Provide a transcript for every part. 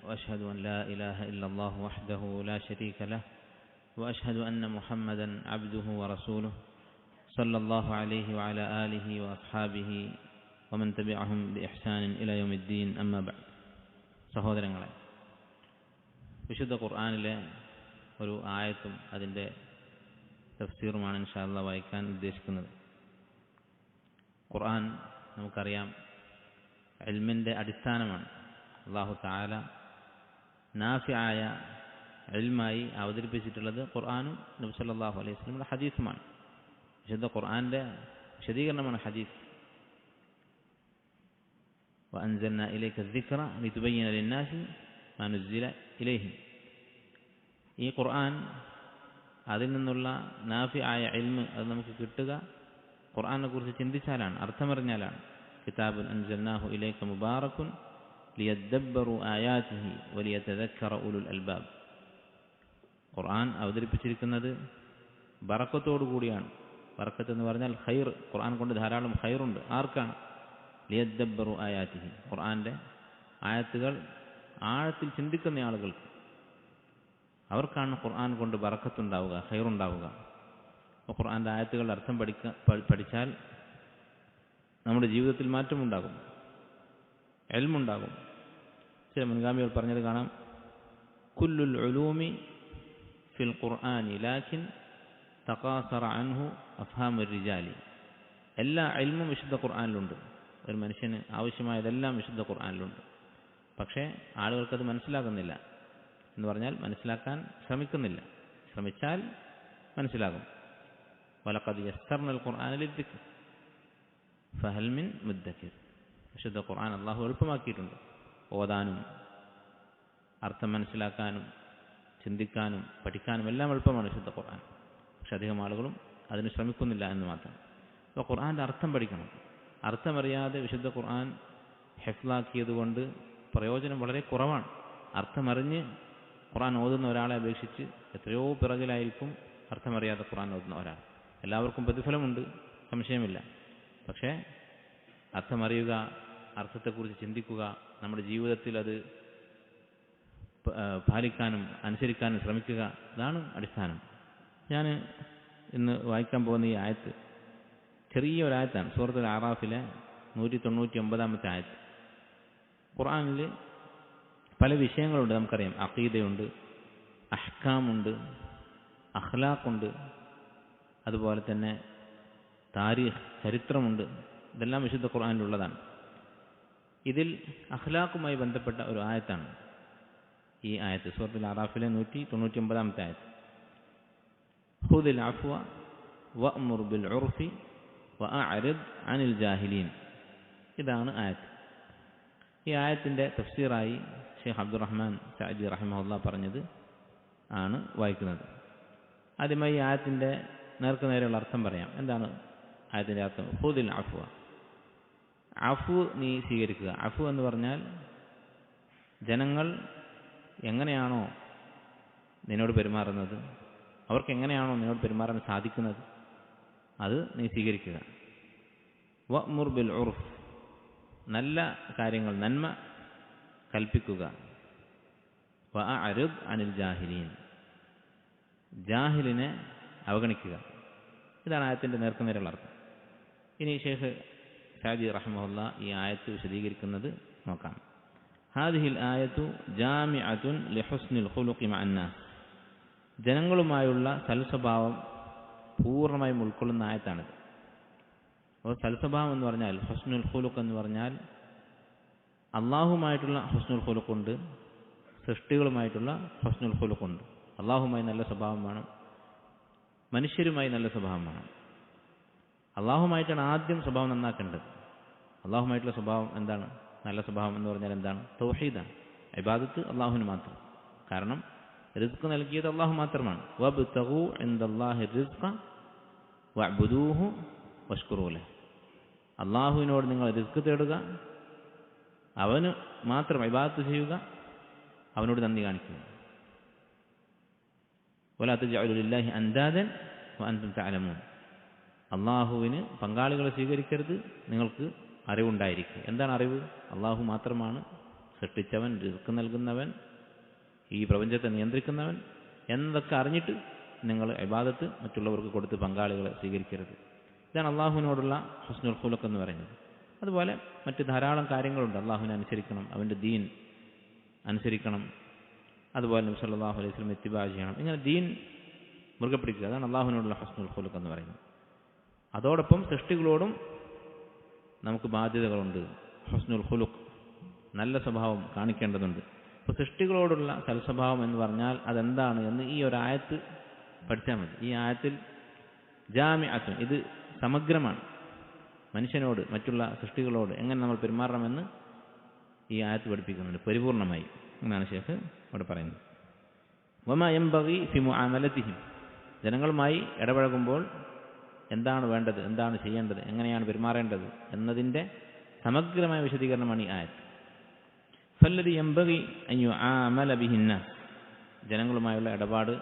وأشهد أن لا إله إلا الله وحده لا شريك له وأشهد أن محمدا عبده ورسوله صلى الله عليه وعلى آله وأصحابه ومن تبعهم بإحسان إلى يوم الدين أما بعد. സഹോദരങ്ങളെ, വിശുദ്ധ ഖുർആനിലെ ഒരു ആയത്തും അതിൻ്റെ തഫ്സീറുമാണ് ഇൻഷാ അല്ലാഹ് വായിക്കാൻ ഉദ്ദേശിക്കുന്നത്. ഖുർആൻ നമുക്കറിയാം ഇൽമിൻ്റെ അടിസ്ഥാനമാണ്. അല്ലാഹു തആല നാഫിആയ ഇൽമായി അവതരിപ്പിച്ചിട്ടുള്ളത് ഖുർആനും നബി സല്ലല്ലാഹു അലൈഹി വസല്ലമയുടെ ഹദീസുമാണ്. വിശുദ്ധ ഖുർആന്റെ വിശദീകരണമാണ് ഹദീസ്. വഅൻസൽനാ ഇലൈക الذിക്റ ലിതുബയ്യിന ലിന്നാസി മാ നുസ്സില ഇലൈഹിം. ഈ ഖുർആൻ, അതിൽ നിന്നുള്ള നാഫിആയ ഇൽമ് അത് നമുക്ക് കിട്ടുക ഖുർആനെ കുറിച്ച് ചിന്തിച്ചാലാണ്, അർത്ഥമറിഞ്ഞാലാണ്. കിതാബുൻ അൻസൽനാഹു ഇലൈക മുബാറകുൻ ലിയദ്ദബ്ബറു ആയാതിഹി വലിയതദക്കറ ഉലുൽ അൽബാബ്. ഖുർആൻ അവതരിപ്പിച്ചിരിക്കുന്നത് ബറക്കത്തോടു കൂടിയാണ്. ബറക്കത്ത് എന്ന് പറഞ്ഞാൽ ഖൈർ. ഖുർആൻ കൊണ്ട് ധാരാളം ഖൈറുണ്ട്. ആർക്കാണ്? ലിയദ്ദബ്ബറു ആയാതിഹി, ഖുർആന്റെ ആയത്തുകൾ ആഴത്തിൽ ചിന്തിക്കുന്ന ആളുകൾക്ക്, അവർക്കാണ് ഖുർആൻ കൊണ്ട് ബറക്കത്തുണ്ടാവുക, ഖൈറുണ്ടാവുക. അപ്പോൾ ഖുർആന്റെ ആയത്തുകളുടെ അർത്ഥം പഠിച്ചാൽ നമ്മുടെ ജീവിതത്തിൽ മാറ്റമുണ്ടാകും, ഇൽമുണ്ടാകും. ചില മുൻഗാമികൾ പറഞ്ഞത് കാണാം, കുല്ലുൽ ഉലൂമി ഫിൽ ഖുർആനി ലാകിൻ തഖാസറ അൻഹു അഫ്ഹാമുർ റിജാലി. എല്ലാ ഇൽമും വിശുദ്ധ ഖുർആനിലുണ്ട്. ഒരു മനുഷ്യന് ആവശ്യമായതെല്ലാം വിശുദ്ധ ഖുർആനിലുണ്ട്. പക്ഷേ ആളുകൾക്കത് മനസ്സിലാകുന്നില്ല. എന്ന് പറഞ്ഞാൽ മനസ്സിലാക്കാൻ ശ്രമിക്കുന്നില്ല. ശ്രമിച്ചാൽ മനസ്സിലാകും. വലഖദ് യസ്സർനൽ ഖുർആന ലിദ്ദിക്ർ ഫഹൽ മിൻ മുദ്ദക്കിർ. വിശുദ്ധ ഖുർആൻ അല്ലാഹു എളുപ്പമാക്കിയിട്ടുണ്ട്. ഓതാനും അർത്ഥം മനസ്സിലാക്കാനും ചിന്തിക്കാനും പഠിക്കാനും എല്ലാം എളുപ്പമാണ് വിശുദ്ധ ഖുർആൻ. പക്ഷെ അധികം ആളുകളും അതിന് ശ്രമിക്കുന്നില്ല എന്ന് മാത്രം. അപ്പോൾ ഖുർആൻ്റെ അർത്ഥം പഠിക്കണം. അർത്ഥമറിയാതെ വിശുദ്ധ ഖുർആൻ ഹിഫ്ളാക്കിയത് കൊണ്ട് പ്രയോജനം വളരെ കുറവാണ്. അർത്ഥമറിഞ്ഞ് ഖുർആൻ ഓതുന്ന ഒരാളെ അപേക്ഷിച്ച് എത്രയോ പിറകിലായിരിക്കും അർത്ഥമറിയാതെ ഖുർആൻ ഓതുന്ന ഒരാൾ. എല്ലാവർക്കും പ്രതിഫലമുണ്ട്, സംശയമില്ല. പക്ഷേ അർത്ഥമറിയുക, അർത്ഥത്തെക്കുറിച്ച് ചിന്തിക്കുക, നമ്മുടെ ജീവിതത്തിൽ അത് പാലിക്കാനും അനുസരിക്കാനും ശ്രമിക്കുക, അതാണ് അടിസ്ഥാനം. ഞാൻ ഇന്ന് വായിക്കാൻ പോകുന്ന ഈ ആയത്ത് ചെറിയ ഒരായത്താണ്. സൂറത്തുൽ അറാഫിലെ 199-ാമത്തെ ആയത്ത്. ഖുർആനിൽ പല വിഷയങ്ങളുണ്ട്, നമുക്കറിയാം. അഖീദയുണ്ട്, അഹ്കാമുണ്ട്, അഖ്ലാഖുണ്ട്, അതുപോലെ തന്നെ താരീഖ്, ചരിത്രമുണ്ട്. ഇതെല്ലാം വിശുദ്ധ ഖുർആനിലുള്ളതാണ്. ഇതിൽ അഖ്ലാഖുമായി ബന്ധപ്പെട്ട ഒരു ആയത്താണ് ഈ ആയത്ത്. സൂറത്തുൽ അറാഫിലെ 199-ാമത്തെ ആയത്ത്. ഖുദിൽ അഫ്വ വഅ്മുർ ബിൽ ഉർഫി വഅഅ്രിദ് അനിൽ ജാഹിലീൻ. ഇതാണ് ആയത്ത്. ഈ ആയത്തിൻ്റെ തഫ്സീറായി ഷെയ്ഖ് അബ്ദുറഹ്മാൻ സഅദി റഹിമഹുല്ലാഹ് പറഞ്ഞത് ആണ് വായിക്കുന്നത്. ആദ്യമായി ഈ ആയത്തിൻ്റെ നേർക്കുനേരെയുള്ള അർത്ഥം പറയാം. എന്താണ് ആയത്തിൻ്റെ അർത്ഥം? ഖുദിൽ അഫ്വ, അഫു നീ സ്വീകരിക്കുക. അഫു എന്ന് പറഞ്ഞാൽ ജനങ്ങൾ എങ്ങനെയാണോ നിന്നോട് പെരുമാറുന്നത്, അവർക്ക് എങ്ങനെയാണോ നിന്നോട് പെരുമാറാൻ സാധിക്കുന്നത്, അത് നീ സ്വീകരിക്കുക. വഅ്മുർ ബിൽ ഉർഫ്, നല്ല കാര്യങ്ങൾ, നന്മ കൽപ്പിക്കുക. വഅഅ്രിദ് അനിൽ ജാഹിലീൻ, ജാഹിലിനെ അവഗണിക്കുക. ഇതാണ് ആയത്തിൻ്റെ നേർക്കുനേരെയുള്ള അർത്ഥം. ഇനി ഷെയ്ഖ് സഅദി റഹിമഹുല്ലാഹ് ഈ ആയത്ത് വിശദീകരിക്കുന്നത് നോക്കാം. ഹാദിഹിൽ ആയത്തു ജാമിഅത്തുൻ ലിഹുസ്നിൽ ഖുലുഖി മഅന്നാസ്. ജനങ്ങളുമായുള്ള സൽസ്വഭാവം പൂർണ്ണമായും ഉൾക്കൊള്ളുന്ന ആയത്താണിത്. അപ്പോൾ സൽസ്വഭാവം എന്ന് പറഞ്ഞാൽ, ഹുസ്നുൽ ഖുലുഖ് എന്ന് പറഞ്ഞാൽ അള്ളാഹുമായിട്ടുള്ള ഹുസ്നുൽ ഖുലുഖുണ്ട്, സൃഷ്ടികളുമായിട്ടുള്ള ഹുസ്നുൽ ഖുലുഖുണ്ട്. അള്ളാഹുമായി നല്ല സ്വഭാവം വേണം, മനുഷ്യരുമായി നല്ല സ്വഭാവം വേണം. അള്ളാഹുമായിട്ടാണ് ആദ്യം സ്വഭാവം നന്നാക്കേണ്ടത്. അള്ളാഹുമായിട്ടുള്ള സ്വഭാവം എന്താണ്? നല്ല സ്വഭാവം എന്ന് പറഞ്ഞാൽ എന്താണ്? തൗഹീദാണ്, ഇബാദത്ത് അള്ളാഹുവിന് മാത്രം. കാരണം റിസ്ക് നൽകിയത് അള്ളാഹു മാത്രമാണ്. വബ്തഗൂ ഇൻദല്ലാഹി റിസ്ഖ വഅ്ബുദൂഹു വഷ്കുറൂ ലഹ്. അള്ളാഹുവിനോട് നിങ്ങൾ റിസ്ക് തേടുക, അവന് മാത്രം ഇബാദത്ത് ചെയ്യുക, അവനോട് നന്ദി കാണിക്കുക. വലാ തജ്അലു ലില്ലാഹി അൻദാദൻ വഅൻതും തഅലമൂൻ. അള്ളാഹുവിന് പങ്കാളികളെ സ്വീകരിക്കരുത്, നിങ്ങൾക്ക് അറിവുണ്ടായിരിക്കുക. എന്താണ് അറിവ്? അള്ളാഹു മാത്രമാണ് സൃഷ്ടിച്ചവൻ, റിസ്ക് നൽകുന്നവൻ, ഈ പ്രപഞ്ചത്തെ നിയന്ത്രിക്കുന്നവൻ എന്നതൊക്കെ അറിഞ്ഞിട്ട് നിങ്ങൾ ഇബാദത്ത് മറ്റുള്ളവർക്ക് കൊടുത്ത് പങ്കാളികളെ സ്വീകരിക്കരുത്. ഇതാണ് അള്ളാഹുവിനോടുള്ള ഹുസ്നുൽ ഖുലുഖ് എന്ന് പറയുന്നത്. അതുപോലെ മറ്റ് ധാരാളം കാര്യങ്ങളുണ്ട്. അള്ളാഹുവിനെ അനുസരിക്കണം, അവൻ്റെ ദീൻ അനുസരിക്കണം, അതുപോലെ നബി സല്ലല്ലാഹു അലൈഹി വസല്ലം ഇത്തിബാ ചെയ്യണം. ഇങ്ങനെ ദീൻ മുറുകെ പിടിക്കുക. അതാണ് അള്ളാഹുവിനോടുള്ള ഹുസ്നുൽ ഖുലുഖ് എന്ന് പറയുന്നത്. അതോടൊപ്പം സൃഷ്ടികളോടും നമുക്ക് ബാധ്യതകളുണ്ട്. ഹുസ്നുൽ ഖുലുഖ്, നല്ല സ്വഭാവം കാണിക്കേണ്ടതുണ്ട്. അപ്പോൾ സൃഷ്ടികളോടുള്ള സൽസ്വഭാവം എന്ന് പറഞ്ഞാൽ അതെന്താണ് എന്ന് ഈ ഒരു ആയത്ത് പഠിച്ചാൽ മതി. ഈ ആയത്തിൽ ജാമിഅത്തുൻ, ഇത് സമഗ്രമാണ്. മനുഷ്യനോട്, മറ്റുള്ള സൃഷ്ടികളോട് എങ്ങനെ നമ്മൾ പെരുമാറണമെന്ന് ഈ ആയത്ത് പഠിപ്പിക്കുന്നുണ്ട് പരിപൂർണമായി. എന്നാണ് ശേഖ് ഇവിടെ പറയുന്നത്. വമാ യംബഗി ഫി മുആമലതിഹിം, ജനങ്ങളുമായി ഇടപഴകുമ്പോൾ എന്താണ് വേണ്ടത്, എന്താണ് ചെയ്യേണ്ടത്, എങ്ങനെയാണ് പെരുമാറേണ്ടത് എന്നതിൻ്റെ സമഗ്രമായ വിശദീകരണമാണ് ഈ ആയത്ത്. ഫല്ലദി യംബഗി അൻ യുആമല ബിഹിന്നാസ്, ജനങ്ങളുമായുള്ള ഇടപാട്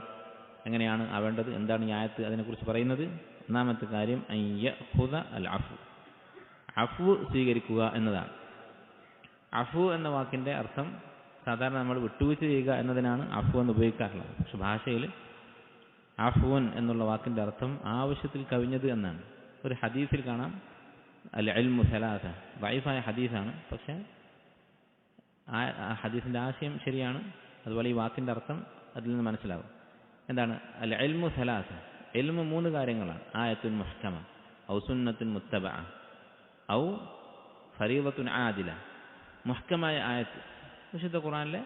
എങ്ങനെയാണ് ആവേണ്ടത്, എന്താണ് ഈ ആയത്ത് അതിനെക്കുറിച്ച് പറയുന്നത്? ഒന്നാമത്തെ കാര്യം അൻ യഖുദ അൽ അഫു, അഫു സ്വീകരിക്കുക എന്നതാണ്. അഫു എന്ന വാക്കിൻ്റെ അർത്ഥം സാധാരണ നമ്മൾ വിട്ടുവീഴ്ച ചെയ്യുക എന്നതിനാണ് അഫു എന്ന് ഉപയോഗിക്കാറുള്ളത്. പക്ഷെ ഭാഷയിൽ അഫുവൻ എന്നുള്ള വാക്കിൻ്റെ അർത്ഥം ആവശ്യത്തിൽ കവിഞ്ഞത് എന്നാണ്. ഒരു ഹദീസിൽ കാണാം അൽ ഇൽമു സലാസ, ദഈഫായ ഹദീസാണ്, പക്ഷേ ആ ഹദീസിൻ്റെ ആശയം ശരിയാണ്. അതുപോലെ ഈ വാക്കിൻ്റെ അർത്ഥം അതിൽ നിന്ന് മനസ്സിലാവും. എന്താണ് അൽ ഇൽമു സലാസ? ഇൽമു 3 കാര്യങ്ങളാണ്. ആയത്തുൻ മുഹ്കമ ഔ സുന്നത്തുൻ മുത്തബഅ ഔ ഫരീദത്തുൻ ആദില. മുഹ്കമായ ആയത്ത്, വിശുദ്ധ ഖുർആനിലെ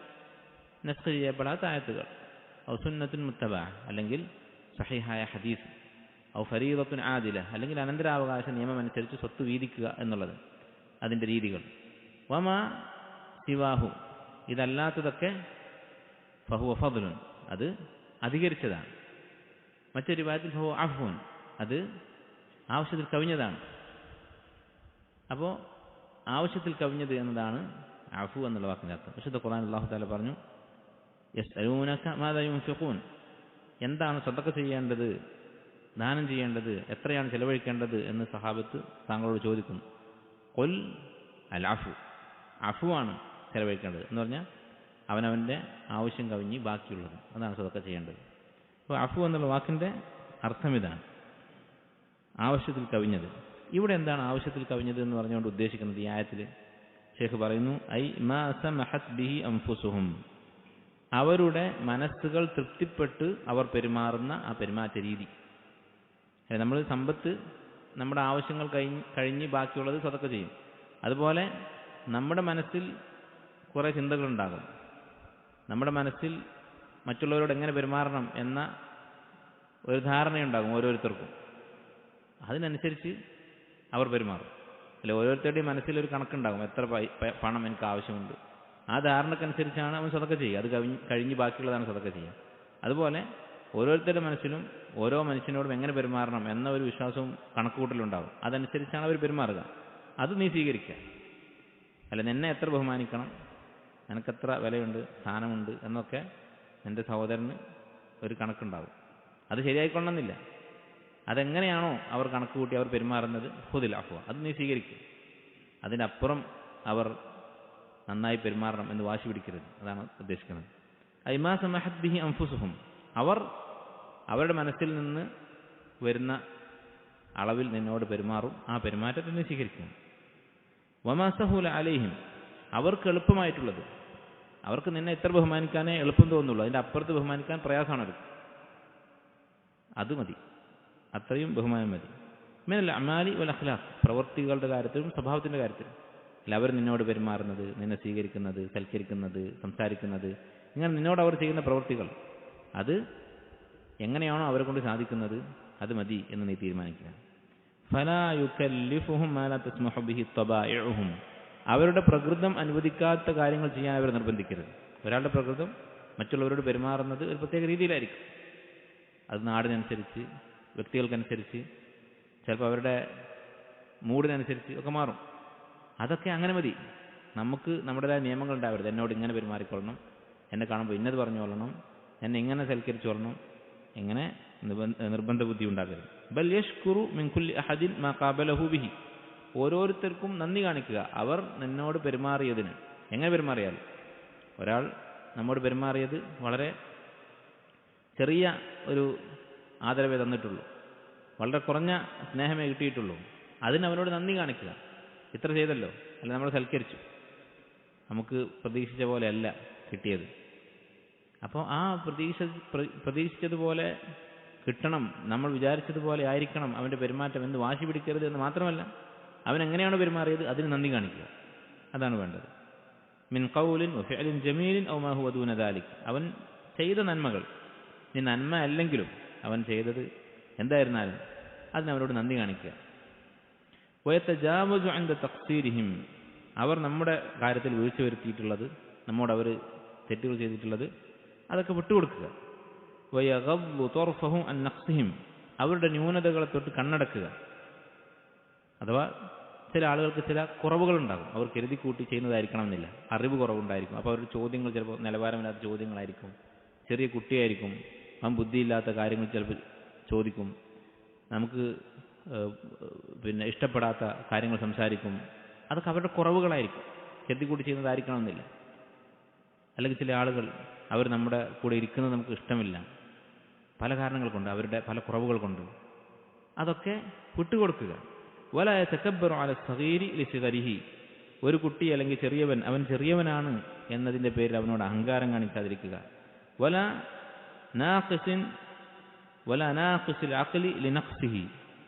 നസ്ഖ് ചെയ്യപ്പെടാത്ത ആയത്തുകൾ. ഔ സുന്നത്തുൻ മുത്തബഅ, അല്ലെങ്കിൽ സഹീഹായ ഹദീസ്. ഔ ഫരീദത്തുൻ ആദില, അല്ലെങ്കിൽ അനന്തരാവകാശ നിയമം അനുസരിച്ച് സ്വത്ത് വീതിക്കുക എന്നുള്ളത്, അതിൻ്റെ രീതികൾ. വമാ സിവാഹു, ഇതല്ലാത്തതൊക്കെ ഫഹുവ ഫദ്ലുൻ, അത് അധികരിച്ചതാണ്. മറ്റൊരു രൂപത്തിൽ ഫഹുവ അഫ്വുൻ, അത് ആവശ്യത്തിൽ കവിഞ്ഞതാണ്. അപ്പോൾ ആവശ്യത്തിൽ കവിഞ്ഞത് എന്നതാണ് അഫു എന്നുള്ള വാക്കിൻ്റെ അർത്ഥം. വിശുദ്ധ ഖുർആൻ അല്ലാഹു തആല പറഞ്ഞു, യസ്അലൂനക മാദാ യുൻഫിഖൂൻ, എന്താണ് സദഖ ചെയ്യേണ്ടത്, ദാനം ചെയ്യേണ്ടത്, എത്രയാണ് ചെലവഴിക്കേണ്ടത് എന്ന് സഹാബത്ത് താങ്കളോട് ചോദിക്കുന്നു. ഖുൽ അൽ അഫു, അഫുവാണ് ചെലവഴിക്കേണ്ടത് എന്ന് പറഞ്ഞാൽ അവനവൻ്റെ ആവശ്യം കവിഞ്ഞ് ബാക്കിയുള്ളത്, അതാണ് സദഖ ചെയ്യേണ്ടത്. അപ്പോൾ അഫു എന്നുള്ള വാക്കിൻ്റെ അർത്ഥം ഇതാണ്, ആവശ്യത്തിൽ കവിഞ്ഞത്. ഇവിടെ എന്താണ് ആവശ്യത്തിൽ കവിഞ്ഞത് എന്ന് പറഞ്ഞുകൊണ്ട് ഉദ്ദേശിക്കുന്നത്? ഈ ആയത്തിൽ ശൈഖ് പറയുന്നു, ഐ മാ സമഹത് ബിഹി അൻഫുസുഹും, അവരുടെ മനസ്സുകൾ തൃപ്തിപ്പെട്ട് അവർ പെരുമാറുന്ന ആ പെരുമാറ്റ രീതി. നമ്മൾ സമ്പത്ത്, നമ്മുടെ ആവശ്യങ്ങൾ കഴിഞ്ഞ് ബാക്കിയുള്ളത് സദഖ ചെയ്യും. അതുപോലെ നമ്മുടെ മനസ്സിൽ കുറേ ചിന്തകളുണ്ടാകും. നമ്മുടെ മനസ്സിൽ മറ്റുള്ളവരോട് എങ്ങനെ പെരുമാറണം എന്ന ഒരു ധാരണയുണ്ടാകും ഓരോരുത്തർക്കും. അതിനനുസരിച്ച് അവർ പെരുമാറും. അല്ലെ, ഓരോരുത്തരുടെയും മനസ്സിലൊരു കണക്കുണ്ടാകും, എത്ര പണം എനിക്ക് ആവശ്യമുണ്ട്. ആ ധാരണക്കനുസരിച്ചാണ് അവൻ സദഖ ചെയ്യുക. അത് കഴിഞ്ഞ് ബാക്കിയുള്ളതാണ് സദഖ ചെയ്യുക. അതുപോലെ ഓരോരുത്തരുടെ മനസ്സിലും ഓരോ മനുഷ്യനോടും എങ്ങനെ പെരുമാറണം എന്ന ഒരു വിശ്വാസവും കണക്കുകൂട്ടലുണ്ടാകും. അതനുസരിച്ചാണ് അവർ പെരുമാറുക. അത് നീ സ്വീകരിക്കുക. അല്ല, നിന്നെ എത്ര ബഹുമാനിക്കണം, നിനക്കെത്ര വിലയുണ്ട്, സ്ഥാനമുണ്ട് എന്നൊക്കെ എൻ്റെ സഹോദരന് ഒരു കണക്കുണ്ടാകും. അത് ശരിയായിക്കൊള്ളണമെന്നില്ല. അതെങ്ങനെയാണോ അവർ കണക്ക് കൂട്ടി അവർ പെരുമാറുന്നത്, ഖുദിൽ അഫ്വ, അത് നീ സ്വീകരിക്കുക. അതിനപ്പുറം അവർ നന്നായി പെരുമാറണം എന്ന് വാശി പിടിക്കരുത്, അതാണ് ഉദ്ദേശിക്കുന്നത്. ഐമാ സമഹത് ബിഹി അൻഫുസുഹും, അവർ അവരുടെ മനസ്സിൽ നിന്ന് വരുന്ന അളവിൽ നിന്നോട് പെരുമാറും, ആ പെരുമാറ്റത്തെ നീ സ്വീകരിക്കും. വമാ സഹൂല അലൈഹിം, അവർക്ക് എളുപ്പമായിട്ടുള്ളത്, അവർക്ക് നിന്നെ ഇത്ര ബഹുമാനിക്കാനേ എളുപ്പം തോന്നുള്ളൂ, അതിൻ്റെ അപ്പുറത്ത് ബഹുമാനിക്കാൻ പ്രയാസമാണ് അവർക്ക്. അത് മതി, അത്രയും ബഹുമാനം മതി. മിനൽ അമാലി വൽ അഖ്ലാഖ്, പ്രവൃത്തികളുടെ കാര്യത്തിലും സ്വഭാവത്തിൻ്റെ കാര്യത്തിലും. അല്ല, അവർ നിന്നോട് പെരുമാറുന്നത്, നിന്നെ സ്വീകരിക്കുന്നത്, സൽക്കരിക്കുന്നത്, സംസാരിക്കുന്നത്, ഇങ്ങനെ നിന്നോട് അവർ ചെയ്യുന്ന പ്രവൃത്തികൾ, അത് എങ്ങനെയാണോ അവരെ കൊണ്ട് സാധിക്കുന്നത് അത് മതി എന്ന് നീ തീരുമാനിക്കുക. ഫലാ യുകല്ലിഫുഹും മാ ലാ തസ്മഹു ബിഹി തബായിഉഹും, അവരുടെ പ്രകൃതം അനുവദിക്കാത്ത കാര്യങ്ങൾ ചെയ്യാൻ അവർ നിർബന്ധിക്കരുത്. ഒരാളുടെ പ്രകൃതം മറ്റുള്ളവരോട് പെരുമാറുന്നത് ഒരു പ്രത്യേക രീതിയിലായിരിക്കും. അത് നാടിനനുസരിച്ച്, വ്യക്തികൾക്കനുസരിച്ച്, ചിലപ്പോൾ അവരുടെ മൂഡിനനുസരിച്ച് ഒക്കെ മാറും. അതൊക്കെ അങ്ങനെ മതി. നമുക്ക് നമ്മുടേതായ നിയമങ്ങൾ ഉണ്ടാവരുത്. എന്നോട് ഇങ്ങനെ പെരുമാറിക്കൊള്ളണം, എന്നെ കാണുമ്പോൾ ഇന്നത് പറഞ്ഞു കൊള്ളണം, എന്നെ ഇങ്ങനെ സൽക്കരിച്ചു കൊള്ളണം, എങ്ങനെ നിർബന്ധ ബുദ്ധി ഉണ്ടാക്കരുത്. ബൽ യഷ്കുറു മിൻ കുല്ലി അഹദിൻ മാ ഖാബലഹു ബിഹി, ഓരോരുത്തർക്കും നന്ദി കാണിക്കുക അവർ നിന്നോട് പെരുമാറിയതിന്, എങ്ങനെ പെരുമാറിയാൽ ഒരാൾ നമ്മോട് പെരുമാറിയത് വളരെ ചെറിയ ഒരു ആദരവേ തന്നിട്ടുള്ളൂ, വളരെ കുറഞ്ഞ സ്നേഹമേ കിട്ടിയിട്ടുള്ളൂ, അതിന് അവനോട് നന്ദി കാണിക്കുക. ഇത്ര ചെയ്തല്ലോ, അല്ല നമ്മൾ സൽക്കരിച്ചു, നമുക്ക് പ്രതീക്ഷിച്ച പോലെ അല്ല കിട്ടിയത്. അപ്പോൾ ആ പ്രതീക്ഷിച്ചതുപോലെ കിട്ടണം, നമ്മൾ വിചാരിച്ചതുപോലെ ആയിരിക്കണം അവൻ്റെ പെരുമാറ്റം എന്ന് വാശി പിടിക്കരുത് എന്ന് മാത്രമല്ല, അവൻ എങ്ങനെയാണ് പെരുമാറിയത് അതിന് നന്ദി കാണിക്കുക. അതാണ് വേണ്ടത്. മിൻ ഖൗലിൻ വഫിഅലിൻ ജമീലിൻ ഔ മാ ഹുവ ദൂന ദാലിക്, അവൻ ചെയ്ത നന്മകൾ, നീ നന്മ അല്ലെങ്കിലും അവൻ ചെയ്തത് എന്തായിരുന്നാലും അതിനവരോട് നന്ദി കാണിക്കുക. വയതജാവസു അൻദ തഖ്സീരിഹിം, അവർ നമ്മുടെ കാര്യത്തിൽ വീഴ്ച വരുത്തിയിട്ടുള്ളത്, നമ്മോട് അവർ തെറ്റുകൾ ചെയ്തിട്ടുള്ളത് അതൊക്കെ വിട്ടുകൊടുക്കുക. വയഗദ്ദു ത്വർഫഹു അൻ നഖ്സിഹിം, അവരുടെ ന്യൂനതകളെ തൊട്ട് കണ്ണടക്കുക. അഥവാ ചില ആളുകൾക്ക് ചില കുറവുകളുണ്ടാകും, അവർ കരുതി കൂട്ടി ചെയ്യുന്നതായിരിക്കണം എന്നില്ല, അറിവ് കുറവുണ്ടായിരിക്കും. അപ്പോൾ അവരുടെ ചോദ്യങ്ങൾ ചിലപ്പോൾ നിലവാരമില്ലാത്ത ചോദ്യങ്ങളായിരിക്കും, ചെറിയ കുട്ടിയായിരിക്കും, അവൻ ബുദ്ധിയില്ലാത്ത കാര്യങ്ങൾ ചിലപ്പോൾ ചോദിക്കും, നമുക്ക് ഇഷ്ടപ്പെടാത്ത കാര്യങ്ങൾ സംസാരിക്കും. അതൊക്കെ അവരുടെ കുറവുകളായിരിക്കും, കരുതി കൂട്ടി ചെയ്യുന്നതായിരിക്കണമെന്നില്ല. അല്ലെങ്കിൽ ചില ആളുകൾ അവർ നമ്മുടെ കൂടെ ഇരിക്കുന്നത് നമുക്ക് ഇഷ്ടമില്ല, പല കാരണങ്ങൾ കൊണ്ട്, അവരുടെ പല കുറവുകൾ കൊണ്ട്. അതൊക്കെ വിട്ടുകൊടുക്കുക. വല യതകബ്ബറു അല സഗീരി ലിസിഗരിഹി, ഒരു കുട്ടി അല്ലെങ്കിൽ ചെറിയവൻ അവൻ ചെറിയവനാണ് എന്നതിൻ്റെ പേരിൽ അവനോട് അഹങ്കാരം കാണിക്കാതിരിക്കുക. വല നാഖിസിൽ അഖ്ലി ലിനഖ്സിഹി,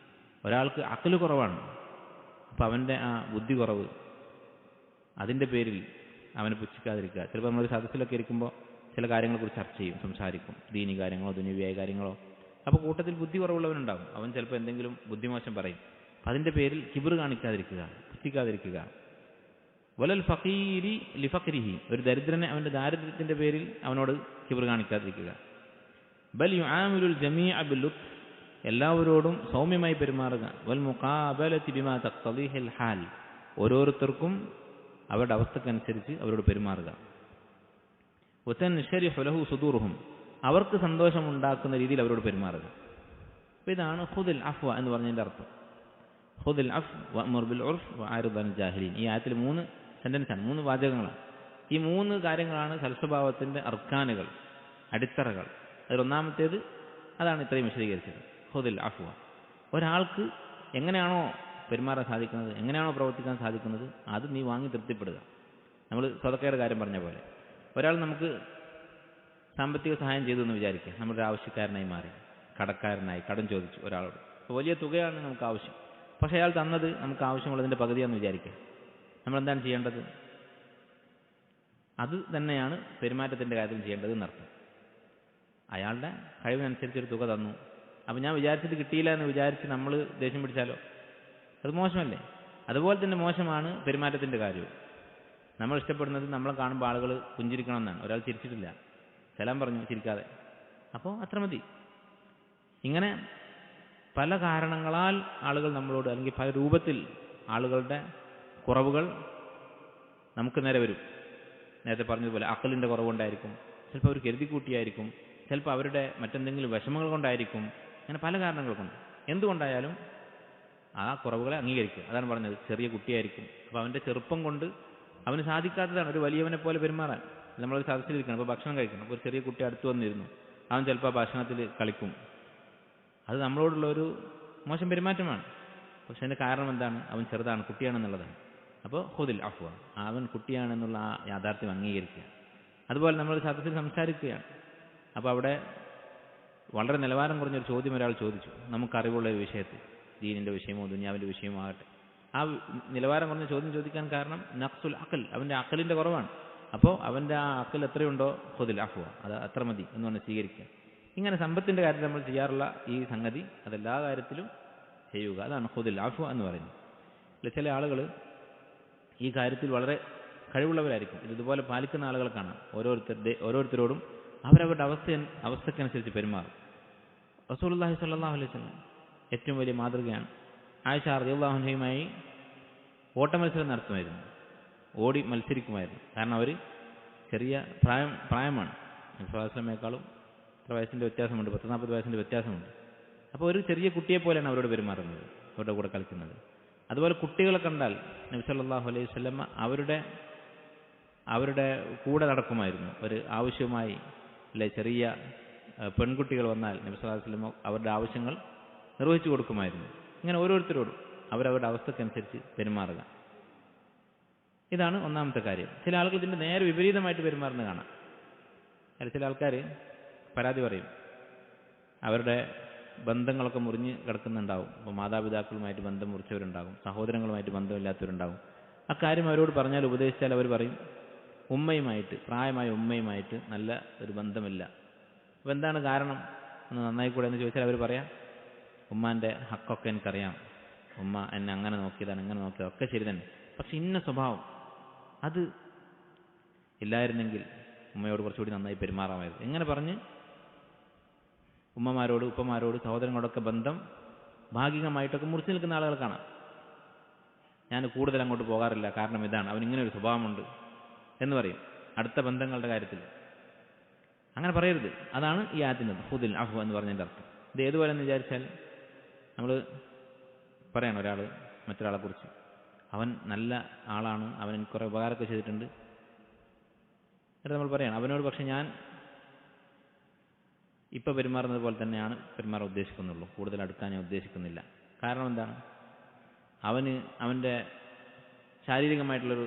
ഒരാൾക്ക് അഖ്ല് കുറവാണ്, അപ്പോൾ അവൻ്റെ ആ ബുദ്ധി കുറവ്, അതിൻ്റെ പേരിൽ അവനെ പുച്ഛിക്കാതിരിക്കുക. ചിലപ്പോൾ നമ്മൾ സദസ്സിലൊക്കെ ഇരിക്കുമ്പോൾ ചില കാര്യങ്ങളെക്കുറിച്ച് ചർച്ച ചെയ്യും, സംസാരിക്കും, ദീനി കാര്യങ്ങളോ ദുനിയാവിയായ കാര്യങ്ങളോ. അപ്പോൾ കൂട്ടത്തിൽ ബുദ്ധി കുറവുള്ളവനുണ്ടാകും, അവൻ ചിലപ്പോൾ എന്തെങ്കിലും ബുദ്ധിമോശം പറയും. അതിൻ്റെ പേരിൽ കിബ്ർ കാണിക്കാതിരിക്കുക, പുച്ഛിക്കാതിരിക്കുക. വലൽ ഫഖീരി ലിഫഖ്രിഹി, ഒരു ദരിദ്രനെ അവൻ്റെ ദാരിദ്ര്യത്തിൻ്റെ പേരിൽ അവനോട് കിബ്ർ കാണിക്കാതിരിക്കുക. ബൽ യുആമിലുൽ ജമീഅ ബിൽലുത്ഫ്, എല്ലാവരോടും സൗമ്യമായി പെരുമാറുക. വൽ മുഖാബലതി ബിമാ തഖ്തദിഹിൽ ഹാൽ, ഓരോരുത്തർക്കും അവരുടെ അവസ്ഥക്കനുസരിച്ച് അവരോട് പെരുമാറുക. വതൻശരിഹു ലഹു സുദൂറുഹും, അവർക്ക് സന്തോഷമുണ്ടാക്കുന്ന രീതിയിൽ അവരോട് പെരുമാറുക. അപ്പോൾ ഇതാണ് ഖുദിൽ അഫ്വ എന്ന് പറഞ്ഞതിൻ്റെ അർത്ഥം. ഖുദിൽ അഫ് വഅ്മുർ ബിൽ ഉർഫ് വഅരിദ് അനിൽ ജാഹിലീൻ. ഈ ആയത്തിൽ 3 സെന്റൻസാണ്, 3 വാചകങ്ങളാണ്. ഈ 3 കാര്യങ്ങളാണ് സൽസ്വഭാവത്തിൻ്റെ അർക്കാനുകൾ, അടിത്തറകൾ. അതിലൊന്നാമത്തേത് അതാണ് ഇത്രയും വിശദീകരിച്ചത്, ഖുദിൽ അഫ്വ. ഒരാൾക്ക് എങ്ങനെയാണോ പെരുമാറാൻ സാധിക്കുന്നത്, എങ്ങനെയാണോ പ്രവർത്തിക്കാൻ സാധിക്കുന്നത്, അത് നീ വാങ്ങി തൃപ്തിപ്പെടുക. നമ്മൾ സ്വതക്കയുടെ കാര്യം പറഞ്ഞ പോലെ, ഒരാൾ നമുക്ക് സാമ്പത്തിക സഹായം ചെയ്തു എന്ന് വിചാരിക്കുക, നമ്മുടെ ആവശ്യക്കാരനായി മാറി, കടക്കാരനായി കടം ചോദിച്ചു ഒരാളോട്. അപ്പോൾ വലിയ തുകയാണ് നമുക്ക് ആവശ്യം, പക്ഷേ അയാൾ തന്നത് നമുക്ക് ആവശ്യമുള്ളതിൻ്റെ പകുതിയാണെന്ന് വിചാരിക്കുക. നമ്മളെന്താണ് ചെയ്യേണ്ടത്? അത് തന്നെയാണ് പെരുമാറ്റത്തിൻ്റെ കാര്യത്തിൽ ചെയ്യേണ്ടത് എന്നർത്ഥം. അയാളുടെ കഴിവിനനുസരിച്ചൊരു തുക തന്നു, അപ്പോൾ ഞാൻ വിചാരിച്ചത് കിട്ടിയില്ല എന്ന് വിചാരിച്ച് നമ്മൾ ദേഷ്യം പിടിച്ചാലോ? അത് മോശമല്ലേ? അതുപോലെ തന്നെ മോശമാണ് പെരുമാറ്റത്തിൻ്റെ കാര്യവും. നമ്മൾ ഇഷ്ടപ്പെടുന്നത് നമ്മളെ കാണുമ്പോൾ ആളുകൾ പുഞ്ചിരിക്കണമെന്നാണ്. ഒരാൾ ചിരിച്ചിട്ടില്ല, സലാം പറഞ്ഞു ചിരിക്കാതെ, അപ്പോൾ അത്ര മതി. ഇങ്ങനെ പല കാരണങ്ങളാൽ ആളുകൾ നമ്മളോട്, അല്ലെങ്കിൽ പല രൂപത്തിൽ ആളുകളുടെ കുറവുകൾ നമുക്ക് നേരെ വരും. നേരത്തെ പറഞ്ഞതുപോലെ അഖലിൻ്റെ കുറവുകൊണ്ടായിരിക്കും, ചിലപ്പോൾ അവർ കരുതി കൂട്ടിയായിരിക്കും, ചിലപ്പോൾ അവരുടെ മറ്റെന്തെങ്കിലും വിഷമങ്ങൾ കൊണ്ടായിരിക്കും, അങ്ങനെ പല കാരണങ്ങൾ കൊണ്ട്. എന്തുകൊണ്ടായാലും ആ കുറവുകളെ അംഗീകരിക്കുക. അതാണ് പറഞ്ഞത്, ചെറിയ കുട്ടിയായിരിക്കും, അപ്പോൾ അവൻ്റെ ചെറുപ്പം കൊണ്ട് അവന് സാധിക്കാത്തതാണ് ഒരു വലിയവനെ പോലെ പെരുമാറാൻ. നമ്മളൊരു സദസ്സിലിരിക്കണം, അപ്പോൾ ഭക്ഷണം കഴിക്കണം, അപ്പോൾ ഒരു ചെറിയ കുട്ടി അടുത്ത് വന്നിരുന്നു, അവൻ ചിലപ്പോൾ ആ ഭക്ഷണത്തിൽ കളിക്കും. അത് നമ്മളോടുള്ള ഒരു മോശം പെരുമാറ്റമാണ്. പക്ഷെ അതിൻ്റെ കാരണം എന്താണ്? അവൻ ചെറുതാണ്, കുട്ടിയാണെന്നുള്ളതാണ്. അപ്പോൾ ഖുദിൽ അഫ്വ, അവൻ കുട്ടിയാണെന്നുള്ള ആ യാഥാർത്ഥ്യം അംഗീകരിക്കുക. അതുപോലെ നമ്മൾ സദസ്സിൽ സംസാരിക്കുകയാണ്, അപ്പോൾ അവിടെ വളരെ നിലവാരം കുറഞ്ഞൊരു ചോദ്യം ഒരാൾ ചോദിച്ചു, നമുക്കറിവുള്ള ഒരു വിഷയത്തിൽ, ദീനിൻ്റെ വിഷയമോ ദുനിയാവിൻ്റെ വിഷയമോ ആകട്ടെ. ആ നിലവാരം കുറഞ്ഞ ചോദ്യം ചോദിക്കാൻ കാരണം നഖ്സുൽ അഖൽ, അവൻ്റെ അഖലിൻ്റെ കുറവാണ്. അപ്പോൾ അവൻ്റെ ആ അഖൽ എത്രയുണ്ടോ ഖുദിൽ അഫ്വ, അത് അത്ര മതി എന്ന് പറഞ്ഞ് സ്വീകരിക്കുക. ഇങ്ങനെ സമ്പത്തിൻ്റെ കാര്യത്തിൽ നമ്മൾ ചെയ്യാറുള്ള ഈ സംഗതി അതെല്ലാ കാര്യത്തിലും ചെയ്യുക. അതാണ് ഖുദിൽ അഫ്വ എന്ന് പറയുന്നത്. ചില ആളുകൾ ഈ കാര്യത്തിൽ വളരെ കഴിവുള്ളവരായിരിക്കും, ഇതുപോലെ പാലിക്കുന്ന ആളുകളെ കാണാം. ഓരോരുത്തരോടും അവരവരുടെ അവസ്ഥക്കനുസരിച്ച് പെരുമാറും. റസൂലുള്ളാഹി സ്വല്ലല്ലാഹു അലൈഹി വസല്ലം ഏറ്റവും വലിയ മാതൃകയാണ്. ആയിഷ റളിയല്ലാഹു അൻഹയുമായി ഓട്ടമത്സരം നടത്തുമായിരുന്നു, ഓടി മത്സരിക്കുമായിരുന്നു. കാരണം അവർ ചെറിയ പ്രായമാണ്, നബി സ്വല്ലല്ലാഹു അലൈഹി വസല്ലമയേക്കാളും എത്ര വയസ്സിൻ്റെ വ്യത്യാസമുണ്ട്, 40 വയസ്സിൻ്റെ വ്യത്യാസമുണ്ട്. അപ്പോൾ ഒരു ചെറിയ കുട്ടിയെ പോലെയാണ് അവരോട് പെരുമാറുന്നത്, അവരുടെ കൂടെ കളിക്കുന്നത്. അതുപോലെ കുട്ടികളെ കണ്ടാൽ നബി സല്ലല്ലാഹു അലൈഹി വസല്ലമ അവരുടെ അവരുടെ കൂടെ നടക്കുമായിരുന്നു. ഒരു ആവശ്യമായി അല്ലെ ചെറിയ പെൺകുട്ടികൾ വന്നാൽ നബി സല്ലല്ലാഹു അലൈഹി വസല്ലം അവരുടെ ആവശ്യങ്ങൾ നിർവഹിച്ചു കൊടുക്കുമായിരുന്നു. ഇങ്ങനെ ഓരോരുത്തരോടും അവരവരുടെ അവസ്ഥക്കനുസരിച്ച് പെരുമാറുക. ഇതാണ് ഒന്നാമത്തെ കാര്യം. ചില ആളുകൾ ഇതിൻ്റെ നേരെ വിപരീതമായിട്ട് പെരുമാറുന്നത് കാണാം. ചില ആൾക്കാർ പരാതി പറയും, അവരുടെ ബന്ധങ്ങളൊക്കെ മുറിഞ്ഞ് കിടക്കുന്നുണ്ടാവും. അപ്പോൾ മാതാപിതാക്കളുമായിട്ട് ബന്ധം മുറിച്ചവരുണ്ടാകും, സഹോദരങ്ങളുമായിട്ട് ബന്ധമില്ലാത്തവരുണ്ടാകും. അക്കാര്യം അവരോട് പറഞ്ഞാൽ, ഉപദേശിച്ചാൽ അവർ പറയും, ഉമ്മയുമായിട്ട്, പ്രായമായ ഉമ്മയുമായിട്ട് നല്ല ഒരു ബന്ധമില്ല. അപ്പോൾ എന്താണ് കാരണം എന്ന് നന്നായിക്കൂടെ എന്ന് ചോദിച്ചാൽ അവർ പറയാം, ഉമ്മാൻ്റെ ഹക്കൊക്കെ എനിക്കറിയാം, ഉമ്മ എന്നെ അങ്ങനെ നോക്കിയതാണ്, ഇങ്ങനെ നോക്കിയതാണ്, ഒക്കെ ശരി തന്നെ, പക്ഷെ ഇന്ന സ്വഭാവം അത് ഇല്ലായിരുന്നെങ്കിൽ ഉമ്മയോട് കുറച്ചുകൂടി നന്നായി പെരുമാറാമായിരുന്നു. എങ്ങനെ പറഞ്ഞ് ഉമ്മമാരോട്, ഉപ്പമാരോട്, സഹോദരങ്ങളോടൊക്കെ ബന്ധം ഭാഗികമായിട്ടൊക്കെ മുറിച്ചു നിൽക്കുന്ന ആളുകൾ കാണാം. ഞാൻ കൂടുതൽ അങ്ങോട്ട് പോകാറില്ല, കാരണം ഇതാണ്, അവനിങ്ങനെ ഒരു സ്വഭാവമുണ്ട് എന്ന് പറയും അടുത്ത ബന്ധങ്ങളുടെ കാര്യത്തിൽ. അങ്ങനെ പറയരുത്. അതാണ് ഈ ആയത്തിൻ്റെ ഖുദിൽ അഫ്വ എന്ന് പറഞ്ഞതിൻ്റെ അർത്ഥം. ഇത് ഏതുപോലെ എന്ന് വിചാരിച്ചാൽ, നമ്മൾ പറയണം ഒരാൾ മറ്റൊരാളെ കുറിച്ച്, അവൻ നല്ല ആളാണ്, അവൻ എനിക്ക് കുറേ ഉപകാരമൊക്കെ ചെയ്തിട്ടുണ്ട്, എന്നിട്ട് നമ്മൾ പറയണം അവനോട് പക്ഷെ ഞാൻ ഇപ്പോൾ പെരുമാറുന്നത് പോലെ തന്നെയാണ് പെരുമാറാൻ ഉദ്ദേശിക്കുന്നുള്ളൂ, കൂടുതൽ അടുക്കാൻ ഞാൻ ഉദ്ദേശിക്കുന്നില്ല. കാരണം എന്താണ്? അവൻ്റെ ശാരീരികമായിട്ടുള്ളൊരു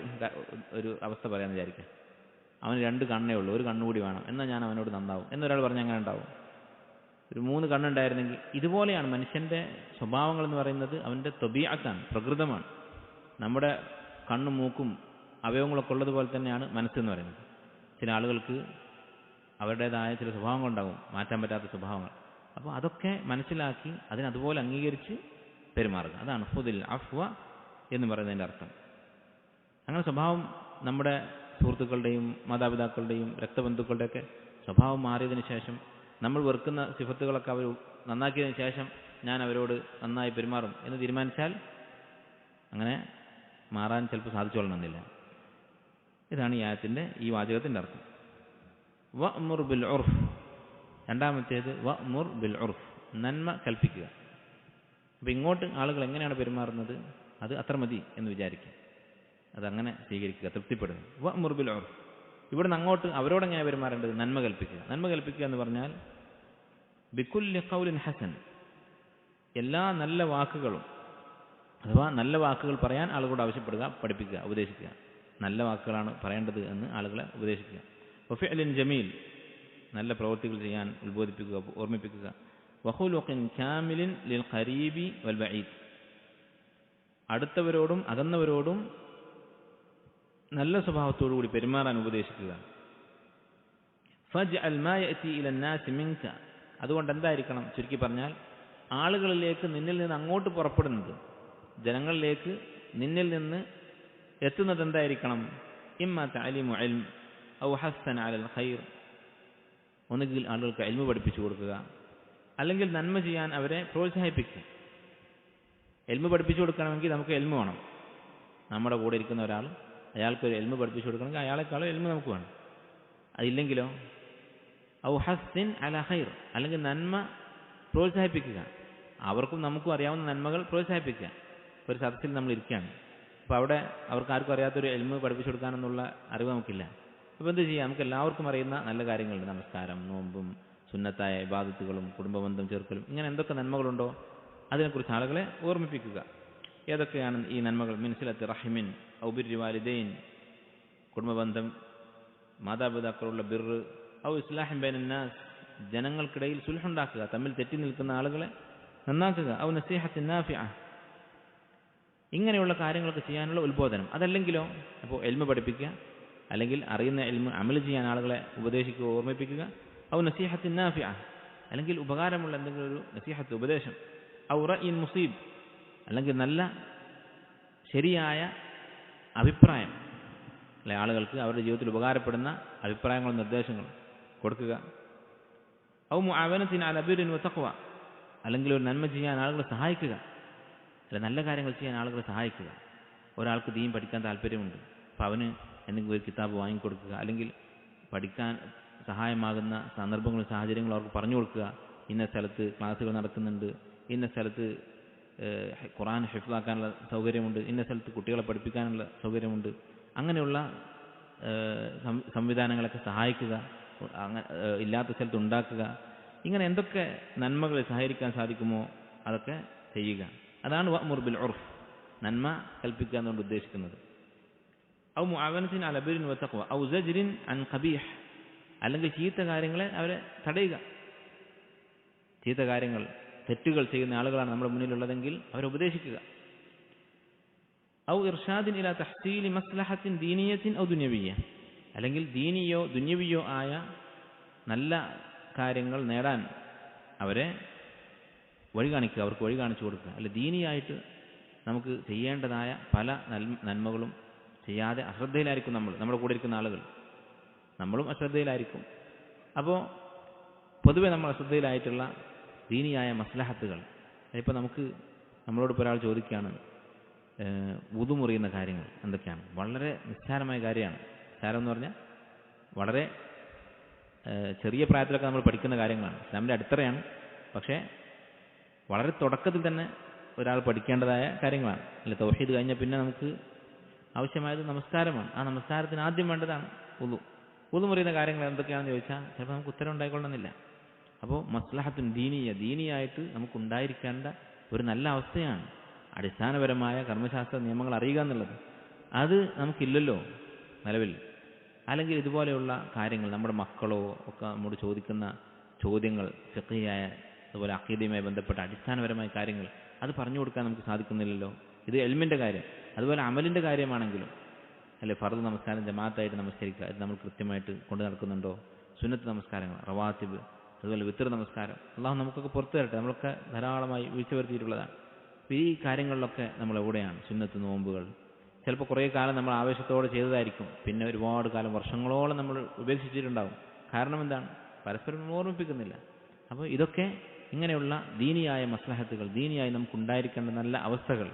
ഒരു അവസ്ഥ പറയാമെന്ന് വിചാരിക്കാം. അവന് 2 കണ്ണേ ഉള്ളൂ, ഒരു കണ്ണുകൂടി വേണം, എന്നാൽ ഞാൻ അവനോട് നന്നാവും എന്നൊരാൾ പറഞ്ഞാൽ അങ്ങനെ ഉണ്ടാവും. ഒരു 3 കണ്ണുണ്ടായിരുന്നെങ്കിൽ. ഇതുപോലെയാണ് മനുഷ്യൻ്റെ സ്വഭാവങ്ങളെന്ന് പറയുന്നത്. അവൻ്റെ ത്വബീഅത്താണ്, പ്രകൃതമാണ്. നമ്മുടെ കണ്ണും മൂക്കും അവയവങ്ങളൊക്കെ ഉള്ളതുപോലെ തന്നെയാണ് മനസ്സെന്ന് പറയുന്നത്. ചില ആളുകൾക്ക് അവരുടേതായ ചില സ്വഭാവങ്ങളുണ്ടാകും, മാറ്റാൻ പറ്റാത്ത സ്വഭാവങ്ങൾ. അപ്പോൾ അതൊക്കെ മനസ്സിലാക്കി അതിനതുപോലെ അംഗീകരിച്ച് പെരുമാറുക. അതാണ് ഖുദിൽ അഫ്വ എന്ന് പറയുന്നതിൻ്റെ അർത്ഥം. അങ്ങനെ സ്വഭാവം നമ്മുടെ സുഹൃത്തുക്കളുടെയും മാതാപിതാക്കളുടെയും രക്തബന്ധുക്കളുടെയൊക്കെ സ്വഭാവം മാറിയതിന് ശേഷം, നമ്മൾ വെറുക്കുന്ന സിഫത്തുകളൊക്കെ അവർ നന്നാക്കിയതിന് ശേഷം ഞാൻ അവരോട് നന്നായി പെരുമാറും എന്ന് തീരുമാനിച്ചാൽ അങ്ങനെ മാറാൻ ചിലപ്പോൾ സാധിച്ചോളണമെന്നില്ല. ഇതാണ് ഈ ആയത്തിൻ്റെ ഈ വാചകത്തിൻ്റെ അർത്ഥം. വഅ്മുർ ബിൽ ഉർഫ്. രണ്ടാമത്തേത് വഅ്മുർ ബിൽ ഉർഫ്, നന്മ കൽപ്പിക്കുക. അപ്പോൾ ഇങ്ങോട്ട് ആളുകൾ എങ്ങനെയാണ് പെരുമാറുന്നത് അത് അത്ര മതി എന്ന് വിചാരിക്കുക, അതങ്ങനെ സ്വീകരിക്കുക, തൃപ്തിപ്പെടുക. വഅ്മുർ ബിൽ ഉർഫ്, ഇവിടുന്ന് അങ്ങോട്ട് അവരോടെങ്ങനെ പെരുമാറേണ്ടത്? നന്മ കൽപ്പിക്കുക. നന്മ കൽപ്പിക്കുക എന്ന് പറഞ്ഞാൽ ബികുല്ലി ഖൗലിൻ ഹസൻ, എല്ലാ നല്ല വാക്കുകളും, അഥവാ നല്ല വാക്കുകൾ പറയാൻ ആളുകളോട് ആവശ്യപ്പെടുക, പഠിപ്പിക്കുക, ഉപദേശിക്കുക. നല്ല വാക്കുകളാണ് പറയേണ്ടത് എന്ന് ആളുകളെ ഉപദേശിക്കുക. വഫിഅലിൻ ജമീൽ, നല്ല പ്രവൃത്തികൾ ചെയ്യാൻ ഉത്ബോധിപ്പിക്കുക, ഓർമ്മിപ്പിക്കുക. വഖുലുഖിൻ കാമിലിൻ ലിൽ ഖരീബി വൽ ബഈദ്, അടുത്തവരോടും അകന്നവരോടും നല്ല സ്വഭാവത്തോടുകൂടി പെരുമാറാൻ ഉപദേശിക്കുക. ഫജ്അൽ മാ യഅതി ഇലൻ നാസി മിൻക, അതുകൊണ്ട് എന്തായിരിക്കണം? ചുരുക്കി പറഞ്ഞാൽ ആളുകളിലേക്ക് നിന്നിൽ നിന്ന് അങ്ങോട്ട് പുറപ്പെടുന്നത്, ജനങ്ങളിലേക്ക് നിന്നിൽ നിന്ന് എത്തുന്നത് എന്തായിരിക്കണം? ഇമ്മ തഅലീമു ഇൽം ഔ ഹസ്സന അലൽ ഖൈർ, ഒന്നുകിൽ ആളുകൾക്ക് ഇൽമു പഠിപ്പിച്ചു കൊടുക്കുക, അല്ലെങ്കിൽ നന്മ ചെയ്യാൻ അവരെ പ്രോത്സാഹിപ്പിക്കുക. ഇൽമു പഠിപ്പിച്ചു കൊടുക്കണമെങ്കിൽ നമുക്ക് ഇൽമു വേണം. നമ്മുടെ കൂടെ ഇരിക്കുന്ന ഒരാൾ, അയാൾക്കൊരു ഇൽമു പഠിപ്പിച്ചു കൊടുക്കണമെങ്കിൽ അയാളെക്കാളും ഇൽമു നമുക്ക് വേണം. അതില്ലെങ്കിലോ ഔ ഹസ്സിൻ അല ഖൈർ, അല്ലെങ്കിൽ നന്മ പ്രോത്സാഹിപ്പിക്കുക, അവർക്കും നമുക്കും അറിയാവുന്ന നന്മകൾ പ്രോത്സാഹിപ്പിക്കുക. ഒരു സദസ്സിൽ നമ്മൾ ഇരിക്കുകയാണ്, അപ്പോൾ അവിടെ അവർക്ക് ആർക്കും അറിയാത്തൊരു ഇൽമു പഠിപ്പിച്ചു കൊടുക്കാനെന്നുള്ള അറിവ് നമുക്കില്ല. അപ്പോൾ എന്ത് ചെയ്യാം? നമുക്ക് എല്ലാവർക്കും അറിയുന്ന നല്ല കാര്യങ്ങളുണ്ട്, നമസ്കാരം, നോമ്പും, സുന്നത്തായ ഇബാദത്തുകളും, കുടുംബബന്ധം ചേർക്കലും, ഇങ്ങനെ എന്തൊക്കെ നന്മകളുണ്ടോ അതിനെക്കുറിച്ച് ആളുകളെ ഓർമ്മിപ്പിക്കുക. ഏതൊക്കെയാണ് ഈ നന്മകൾ? മിൻസിലത്ത് റഹിമിൻ ഔ ബിർരി വാലിദൈൻ, കുടുംബബന്ധം, മാതാപിതാക്കളുള്ള ബിർറ്, ഔ ഇസ്ലാഹിൻ ബൈനൻ നാസ്, ജനങ്ങൾക്കിടയിൽ സുൽഹുണ്ടാക്കുക, തമ്മിൽ തെറ്റി നിൽക്കുന്ന ആളുകളെ നന്നാക്കുക. ഔ നസീഹത്തിൻ നാഫിഅ, ഇങ്ങനെയുള്ള കാര്യങ്ങളൊക്കെ ചെയ്യാനുള്ള ഉത്ബോധനം. അതല്ലെങ്കിലോ അപ്പോൾ ഇൽമു പഠിപ്പിക്കുക, അല്ലെങ്കിൽ അറിയുന്ന ഇൽമു അമൽ ചെയ്യാൻ ആളുകളെ ഉപദേശിക്കുക, ഓർമ്മിപ്പിക്കുക. ഔ നസീഹത്തിൻ നാഫിഅ, അല്ലെങ്കിൽ ഉപകാരമുള്ള എന്തെങ്കിലും ഒരു നസീഹത്ത്, ഉപദേശം. ഔ റഅയിൻ മുസീബ്, അല്ലെങ്കിൽ നല്ല ശരിയായ അഭിപ്രായം, അല്ലെ ആളുകൾക്ക് അവരുടെ ജീവിതത്തിൽ ഉപകാരപ്പെടുന്ന അഭിപ്രായങ്ങളും നിർദ്ദേശങ്ങളും കൊടുക്കുക. ഔ മുആവനത്തിൻ അലാ ബിർരിൻ വതഖ്വ, അല്ലെങ്കിൽ ഒരു നന്മ ചെയ്യാൻ ആളുകളെ സഹായിക്കുക, അല്ല നല്ല കാര്യങ്ങൾ ചെയ്യാൻ ആളുകളെ സഹായിക്കുക. ഒരാൾക്ക് ദീൻ പഠിക്കാൻ താല്പര്യമുണ്ട്, അപ്പോൾ അവന് എന്തെങ്കിലും ഒരു കിതാബ് വാങ്ങിക്കൊടുക്കുക, അല്ലെങ്കിൽ പഠിക്കാൻ സഹായമാകുന്ന സന്ദർഭങ്ങളും സാഹചര്യങ്ങളും അവർക്ക് പറഞ്ഞു കൊടുക്കുക. ഇന്ന സ്ഥലത്ത് ക്ലാസ്സുകൾ നടക്കുന്നുണ്ട്, ഇന്ന സ്ഥലത്ത് ഖുർആൻ ഹിഫ്ളാക്കാനുള്ള സൗകര്യമുണ്ട്, ഇന്ന സ്ഥലത്ത് കുട്ടികളെ പഠിപ്പിക്കാനുള്ള സൗകര്യമുണ്ട്. അങ്ങനെയുള്ള സംവിധാനങ്ങളൊക്കെ സഹായിക്കുക, ഇല്ലാത്ത സ്ഥലത്ത് ഉണ്ടാക്കുക, ഇങ്ങനെ എന്തൊക്കെ നന്മകളെ സഹായിക്കാൻ സാധിക്കുമോ അതൊക്കെ ചെയ്യുക. അതാണ് വഅ്മുർ ബിൽ ഉർഫ്, നന്മ കൽപ്പിക്കുക എന്നുകൊണ്ട് ഉദ്ദേശിക്കുന്നത്. ഔ മുഅവനത്തിൻ അലാ ബിർരിൻ വതഖ്വ ഔ സജ്രിൻ അൻ ഖബീഹ്, അല്ലെങ്കിൽ ചീത്ത കാര്യങ്ങളെ അവരെ തടയുക. ചീത്ത കാര്യങ്ങൾ, തെറ്റുകൾ ചെയ്യുന്ന ആളുകളാണ് നമ്മുടെ മുന്നിലുള്ളതെങ്കിൽ അവരെ ഉപദേശിക്കുക. ഔ ഇർഷാദിൻ ഇലാ തഹ്സീലി മസ്ലഹത്തിൻ ദീനിയത്തിൻ ഔ ദുനിയവിയ്യ, അല്ലെങ്കിൽ ദീനിയോ ദുനിയവിയോ ആയ നല്ല കാര്യങ്ങൾ നേടാൻ അവരെ വഴി കാണിക്കുക, അവർക്ക് വഴി കാണിച്ചു കൊടുക്കുക. അല്ല ദീനിയായിട്ട് നമുക്ക് ചെയ്യേണ്ടതായ പല നന്മകളും ചെയ്യാതെ അശ്രദ്ധയിലായിരിക്കും നമ്മുടെ കൂടെ ഇരിക്കുന്ന ആളുകൾ, നമ്മളും അശ്രദ്ധയിലായിരിക്കും. അപ്പോൾ പൊതുവെ നമ്മൾ അശ്രദ്ധയിലായിട്ടുള്ള ദീനിയായ മസ്ലഹത്തുകൾ, ഇപ്പോൾ നമ്മളോട് ഇപ്പോൾ ഒരാൾ ചോദിക്കുകയാണ് വുദു മുറിയുന്ന കാര്യങ്ങൾ എന്തൊക്കെയാണ്, വളരെ നിസ്സാരമായ കാര്യമാണ്. നിസ്സാരം എന്ന് പറഞ്ഞാൽ വളരെ ചെറിയ പ്രായത്തിലൊക്കെ നമ്മൾ പഠിക്കുന്ന കാര്യങ്ങളാണ്, ഇസ്ലാമിൻ്റെ അടിത്തറയാണ്. പക്ഷേ വളരെ തുടക്കത്തിൽ തന്നെ ഒരാൾ പഠിക്കേണ്ടതായ കാര്യങ്ങളാണ്. അല്ല തൗഹീദ് കഴിഞ്ഞാൽ പിന്നെ നമുക്ക് ആവശ്യമായത് നമസ്കാരമാണ്. ആ നമസ്കാരത്തിന് ആദ്യം വേണ്ടതാണ് വുദു മുറിയുന്ന കാര്യങ്ങൾ എന്തൊക്കെയാണെന്ന് ചോദിച്ചാൽ ചിലപ്പോൾ നമുക്ക് ഉത്തരം ഉണ്ടായിക്കൊള്ളുന്നില്ല. അപ്പോൾ മസ്ലഹത്തുൻ ദീനിയായിട്ട് നമുക്കുണ്ടായിരിക്കേണ്ട ഒരു നല്ല അവസ്ഥയാണ് അടിസ്ഥാനപരമായ കർമ്മശാസ്ത്ര നിയമങ്ങൾ അറിയുക എന്നുള്ളത്. അത് നമുക്കില്ലല്ലോ നിലവിൽ. അല്ലെങ്കിൽ ഇതുപോലെയുള്ള കാര്യങ്ങൾ നമ്മുടെ മക്കളോ ഒക്കെ നമ്മോട് ചോദിക്കുന്ന ചോദ്യങ്ങൾ, ഫിഖ്ഹിയായ അതുപോലെ അഖീദയുമായി ബന്ധപ്പെട്ട അടിസ്ഥാനപരമായ കാര്യങ്ങൾ അത് പറഞ്ഞു കൊടുക്കാൻ നമുക്ക് സാധിക്കുന്നില്ലല്ലോ. ഇത് ഇൽമിൻ്റെ കാര്യം. അതുപോലെ അമലിൻ്റെ കാര്യമാണെങ്കിലും അല്ലെ, ഫർദ് നമസ്കാരം ജമാഅത്തായിട്ട് നമസ്കരിക്കുക, ഇത് നമ്മൾ കൃത്യമായിട്ട് കൊണ്ടു നടക്കുന്നുണ്ടോ? സുന്നത്ത് നമസ്കാരങ്ങൾ, റവാത്തിബ്, അതുപോലെ വിത്ർ നമസ്കാരം, അള്ളാഹു നമുക്കൊക്കെ പുറത്തു തരട്ടെ, നമ്മളൊക്കെ ധാരാളമായി വീഴ്ച വരുത്തിയിട്ടുള്ളതാണ്. ഈ കാര്യങ്ങളിലൊക്കെ നമ്മൾ എവിടെയാണ്? സുന്നത്ത് നോമ്പുകൾ ചിലപ്പോൾ കുറേ കാലം നമ്മൾ ആവേശത്തോടെ ചെയ്തതായിരിക്കും, പിന്നെ ഒരുപാട് കാലം വർഷങ്ങളോളം നമ്മൾ ഉപേക്ഷിച്ചിട്ടുണ്ടാവും. കാരണം എന്താണ്? പരസ്പരം ഓർമ്മിപ്പിക്കുന്നില്ല. അപ്പോൾ ഇതൊക്കെ ഇങ്ങനെയുള്ള ദീനിയായ മസ്ലഹത്തുകൾ, ദീനിയായി നമുക്കുണ്ടായിരിക്കേണ്ട നല്ല അവസ്ഥകൾ,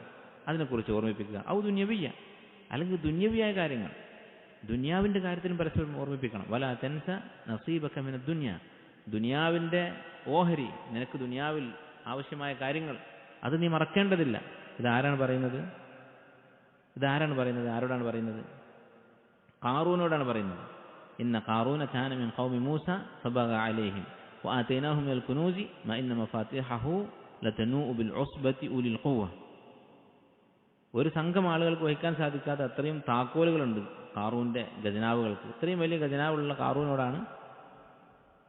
അതിനെക്കുറിച്ച് ഓർമ്മിപ്പിക്കുക. ഔ ദുന്യവിയ്യ, അല്ലെങ്കിൽ ദുന്യവിയായ കാര്യങ്ങൾ, ദുന്യാവിൻ്റെ കാര്യത്തിലും പരസ്പരം ഓർമ്മിപ്പിക്കണം. വലാ തൻസ നസീബക മിന ദുനിയ, ദുനിയാവിൻ്റെ ഓഹരി, നിനക്ക് ദുനിയാവിൽ ആവശ്യമായ കാര്യങ്ങൾ അത് നീ മറക്കേണ്ടതില്ല. ഇതാരാണ് പറയുന്നത്? ആരോടാണ് പറയുന്നത്? ഖാറൂനോടാണ് പറയുന്നത്. ഇന്ന ഖാറൂന കാന മിൻ ഖൗമി മൂസ ഫബഗ അലൈഹിം വആതൈനാഹു മിനൽ കുനൂസി മാ ഇന്ന മഫാത്തിഹഹു ലതനൂഉ ബിൽ ഉസ്ബതി ഉലിൽ ഖുവ്വ. ഒരു സംഘം ആളുകൾക്ക് വഹിക്കാൻ സാധിക്കാത്ത അത്രയും താക്കോലുകളുണ്ട് ഖാറൂന്റെ ഖജനാവുകൾക്ക്. ഇത്രയും വലിയ ഖജനാവുള്ള ഖാറൂനോടാണ്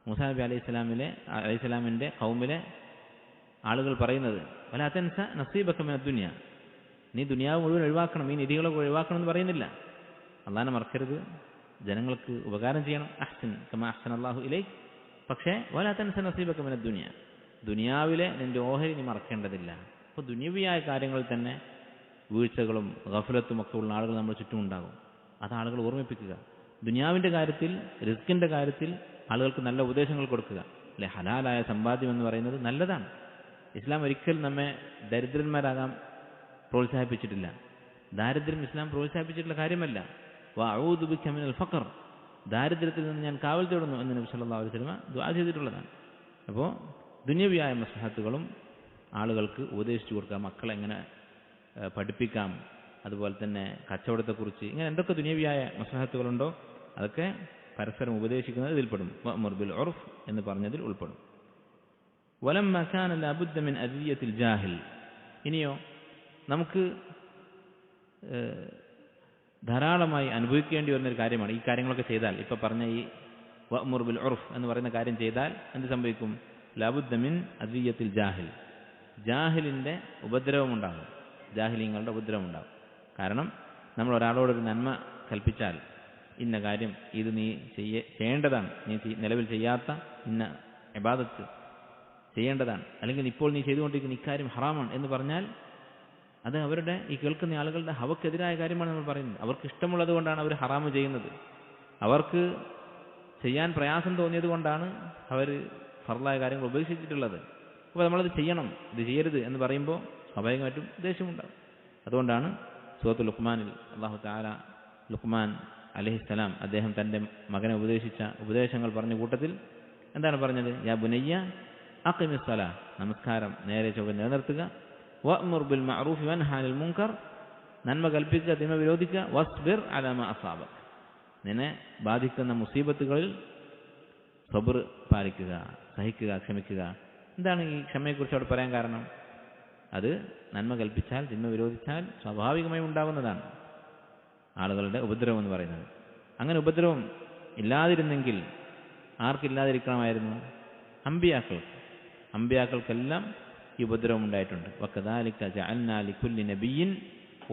മൂസാ നബി അലൈഹിസ്സലാമിൻ്റെ ഖൗമിലെ ആളുകൾ പറയുന്നത്, വലാ തൻസ നസീബക മിന ദുനിയ, നീ ദുനിയാവ് മുഴുവൻ ഒഴിവാക്കണം, ഈ നിധികളൊക്കെ ഒഴിവാക്കണം എന്ന് പറയുന്നില്ല. അള്ളാഹിനെ മറക്കരുത്, ജനങ്ങൾക്ക് ഉപകാരം ചെയ്യണം. അഹ്സൻ കമാ അഹ്സന അല്ലാഹു ഇലൈക്. പക്ഷേ വലാ തൻസ നസീബക മിന ദുനിയ, ദുനിയാവിലെ നിന്റെ ഓഹരി നീ മറക്കേണ്ടതില്ല. അപ്പോൾ ദുനിയവിയായ കാര്യങ്ങളിൽ തന്നെ വീഴ്ചകളും ഗഫലത്തും ഒക്കെ ഉള്ള ആളുകൾ നമ്മുടെ ചുറ്റും ഉണ്ടാകും. അത് ആളുകൾ ഓർമ്മിപ്പിക്കുക. ദുനിയാവിൻ്റെ കാര്യത്തിൽ, റിസ്കിൻ്റെ കാര്യത്തിൽ ആളുകൾക്ക് നല്ല ഉപദേശങ്ങൾ കൊടുക്കുക. അല്ലെ, ഹലാലായ സമ്പാദ്യം എന്ന് പറയുന്നത് നല്ലതാണ്. ഇസ്ലാം ഒരിക്കൽ നമ്മെ ദരിദ്രന്മാരാകാൻ പ്രോത്സാഹിപ്പിച്ചിട്ടില്ല. ദാരിദ്ര്യം ഇസ്ലാം പ്രോത്സാഹിപ്പിച്ചിട്ടുള്ള കാര്യമല്ല. വഅഊദു ബിക മിനൽ ഫഖർ, ദാരിദ്ര്യത്തിൽ നിന്ന് ഞാൻ കാവൽ തേടുന്നു എന്ന് നബി സല്ലല്ലാഹു അലൈഹി വസല്ലം ദുആ ചെയ്തിട്ടുള്ളതാണ്. അപ്പോൾ ദുനിയവിയായ മസ്ലഹത്തുകളും ആളുകൾക്ക് ഉപദേശിച്ചു കൊടുക്കുക. മക്കളെ എങ്ങനെ പഠിപ്പിക്കാം, അതുപോലെ തന്നെ കച്ചവടത്തെക്കുറിച്ച്, ഇങ്ങനെ എന്തൊക്കെ ദുനിയവിയായ മസ്ലഹത്തുകളുണ്ടോ അതൊക്കെ പരസ്പരം ഉപദേശിക്കുന്നത് ഇതിൽപ്പെടും. വഅ്മുർ ബിൽ ഉർഫ് എന്ന് പറഞ്ഞതിൽ ഉൾപ്പെടും. വലമ്മ കാന ലബുദ്ദ മിൻ അദിയത്തിൽ ജാഹിൽ, ഇനിയോ നമുക്ക് ധാരാളമായി അനുഭവിക്കേണ്ടി വരുന്നൊരു കാര്യമാണ് ഈ കാര്യങ്ങളൊക്കെ ചെയ്താൽ. ഇപ്പം പറഞ്ഞ ഈ വഅ്മുർ ബിൽ ഉർഫ് എന്ന് പറയുന്ന കാര്യം ചെയ്താൽ എന്ത് സംഭവിക്കും? ലബുദ്ദ മിൻ അദിയത്തിൽ ജാഹിൽ, ജാഹിലിൻ്റെ ഉപദ്രവമുണ്ടാകും, ജാഹിലീങ്ങളുടെ ഉപദ്രവമുണ്ടാകും. കാരണം നമ്മൾ ഒരാളോടൊരു നന്മ കൽപ്പിച്ചാൽ, ഇന്ന കാര്യം ഇത് നീ ചെയ്യേണ്ടതാണ്, നീ നിലവിൽ ചെയ്യാത്ത ഇന്ന ഇബാദത്ത് ചെയ്യേണ്ടതാണ്, അല്ലെങ്കിൽ ഇപ്പോൾ നീ ചെയ്തുകൊണ്ടിരിക്കുന്ന ഇക്കാര്യം ഹറാമാണ് എന്ന് പറഞ്ഞാൽ അത് അവരുടെ, ഈ കേൾക്കുന്ന ആളുകളുടെ ഹവക്കെതിരായ കാര്യമാണ് നമ്മൾ പറയുന്നത്. അവർക്ക് ഇഷ്ടമുള്ളത് കൊണ്ടാണ് അവർ ഹറാമ് ചെയ്യുന്നത്. അവർക്ക് ചെയ്യാൻ പ്രയാസം തോന്നിയത് കൊണ്ടാണ് അവർ ഫർളായ കാര്യങ്ങൾ ഉപേക്ഷിച്ചിട്ടുള്ളത്. അപ്പോൾ നമ്മളത് ചെയ്യണം, ഇത് ചെയ്യരുത് എന്ന് പറയുമ്പോൾ സ്വാഭാവികമായിട്ടും ദേഷ്യമുണ്ടാകും. അതുകൊണ്ടാണ് സൂറത്തുൽ ലുഖ്മാനിൽ അല്ലാഹു തആല ലുഖ്മാൻ അലൈഹിസ്സലാം അദ്ദേഹം തൻ്റെ മകനെ ഉപദേശിച്ച ഉപദേശങ്ങൾ പറഞ്ഞ കൂട്ടത്തിൽ എന്താണ് പറഞ്ഞത്? യാ ബുനയ്യ അഖിമിസ് സ്വലാ, നമസ്കാരം നേരെ ചൊവ്വെ നിലനിർത്തുക. വഅ്മുർ ബിൽ മഅറൂഫി വൻഹ അനിൽ മുൻകർ, നന്മ കൽപ്പിക്കുക, തിന്മ വിരോധിക്കുക. വസ്ബിർ അലാ മാ അസാബക്, നിന്നെ ബാധിക്കുന്ന മുസീബത്തുകളിൽ സബർ പാലിക്കുക, സഹിക്കുക, ക്ഷമിക്കുക. എന്താണ് ഈ ക്ഷമയെക്കുറിച്ച് അവിടെ പറയാൻ കാരണം? അത് നന്മ കൽപ്പിച്ചാൽ തിന്മ വിരോധിച്ചാൽ സ്വാഭാവികമായും ഉണ്ടാകുന്നതാണ് ആളുകളുടെ ഉപദ്രവം എന്ന് പറയുന്നത്. അങ്ങനെ ഉപദ്രവം ഇല്ലാതിരുന്നെങ്കിൽ ആർക്കില്ലാതിരിക്കണമായിരുന്നു? അമ്പിയാക്കൾക്കെല്ലാം ഈ ഉപദ്രവം ഉണ്ടായിട്ടുണ്ട്. വകദാലിക ജഅൽനാ ലികുല്ലി നബിയ്യിൻ,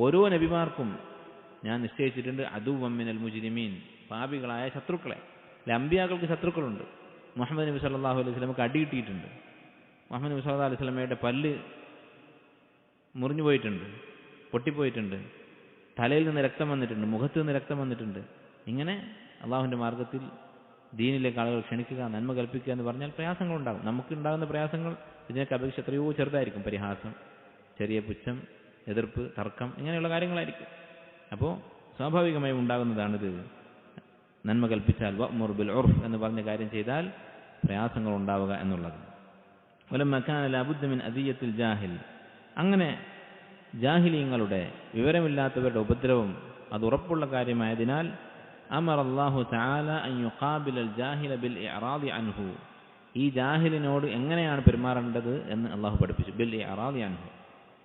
ഓരോ നബിമാർക്കും ഞാൻ നിശ്ചയിച്ചിട്ടുണ്ട് അദുവ്വൻ മിനൽ മുജ്രിമീൻ, പാപികളായ ശത്രുക്കളെ. അല്ലെ, അമ്പിയാക്കൾക്ക് ശത്രുക്കളുണ്ട്. മുഹമ്മദ് നബി സല്ലല്ലാഹു അലൈഹി വസല്ലമക്ക് അടി കിട്ടിയിട്ടുണ്ട്. മുഹമ്മദ് നബി സല്ലല്ലാഹു അലൈഹി വസല്ലമയുടെ പല്ല് മുറിഞ്ഞു പോയിട്ടുണ്ട്, പൊട്ടിപ്പോയിട്ടുണ്ട്, തലയിൽ നിന്ന് രക്തം വന്നിട്ടുണ്ട്, മുഖത്ത് നിന്ന് രക്തം വന്നിട്ടുണ്ട്. ഇങ്ങനെ അള്ളാഹുവിൻ്റെ മാർഗത്തിൽ ദീനിലേക്ക് ആളുകൾ ക്ഷണിക്കുക, നന്മ കൽപ്പിക്കുക എന്ന് പറഞ്ഞാൽ പ്രയാസങ്ങളുണ്ടാകും. നമുക്കുണ്ടാകുന്ന പ്രയാസങ്ങൾ ഇതിനൊക്കെ അപേക്ഷിച്ച് എത്രയോ ചെറുതായിരിക്കും. പരിഹാസം, ചെറിയ പുച്ഛം, എതിർപ്പ്, തർക്കം, ഇങ്ങനെയുള്ള കാര്യങ്ങളായിരിക്കും. അപ്പോൾ സ്വാഭാവികമായും ഉണ്ടാകുന്നതാണിത്. നന്മ കൽപ്പിച്ചാൽ വഅ്മുർ ബിൽ ഉർഫ് എന്ന് പറഞ്ഞ കാര്യം ചെയ്താൽ പ്രയാസങ്ങൾ ഉണ്ടാവുക എന്നുള്ളത്. വലമ്മ കാന ലബുദ്ദ മിൻ അദിയത്തിൽ ജാഹിൽ, അങ്ങനെ ജാഹിലീങ്ങളുടെ വിവരമില്ലാത്തവരുടെ ഉപദ്രവം അത് ഉറപ്പുള്ള കാര്യമായതിനാൽ അമർ അല്ലാഹു തആല അൻ യുഖാബിലൽ ജാഹില ബിൽ ഇഅറാദി അൻഹു, ഈ ജാഹിലിനോട് എങ്ങനെയാണ് പെരുമാറേണ്ടത് എന്ന് അള്ളാഹു പഠിപ്പിച്ചു. ബിൽ ഇഅറാദി അൻഹു,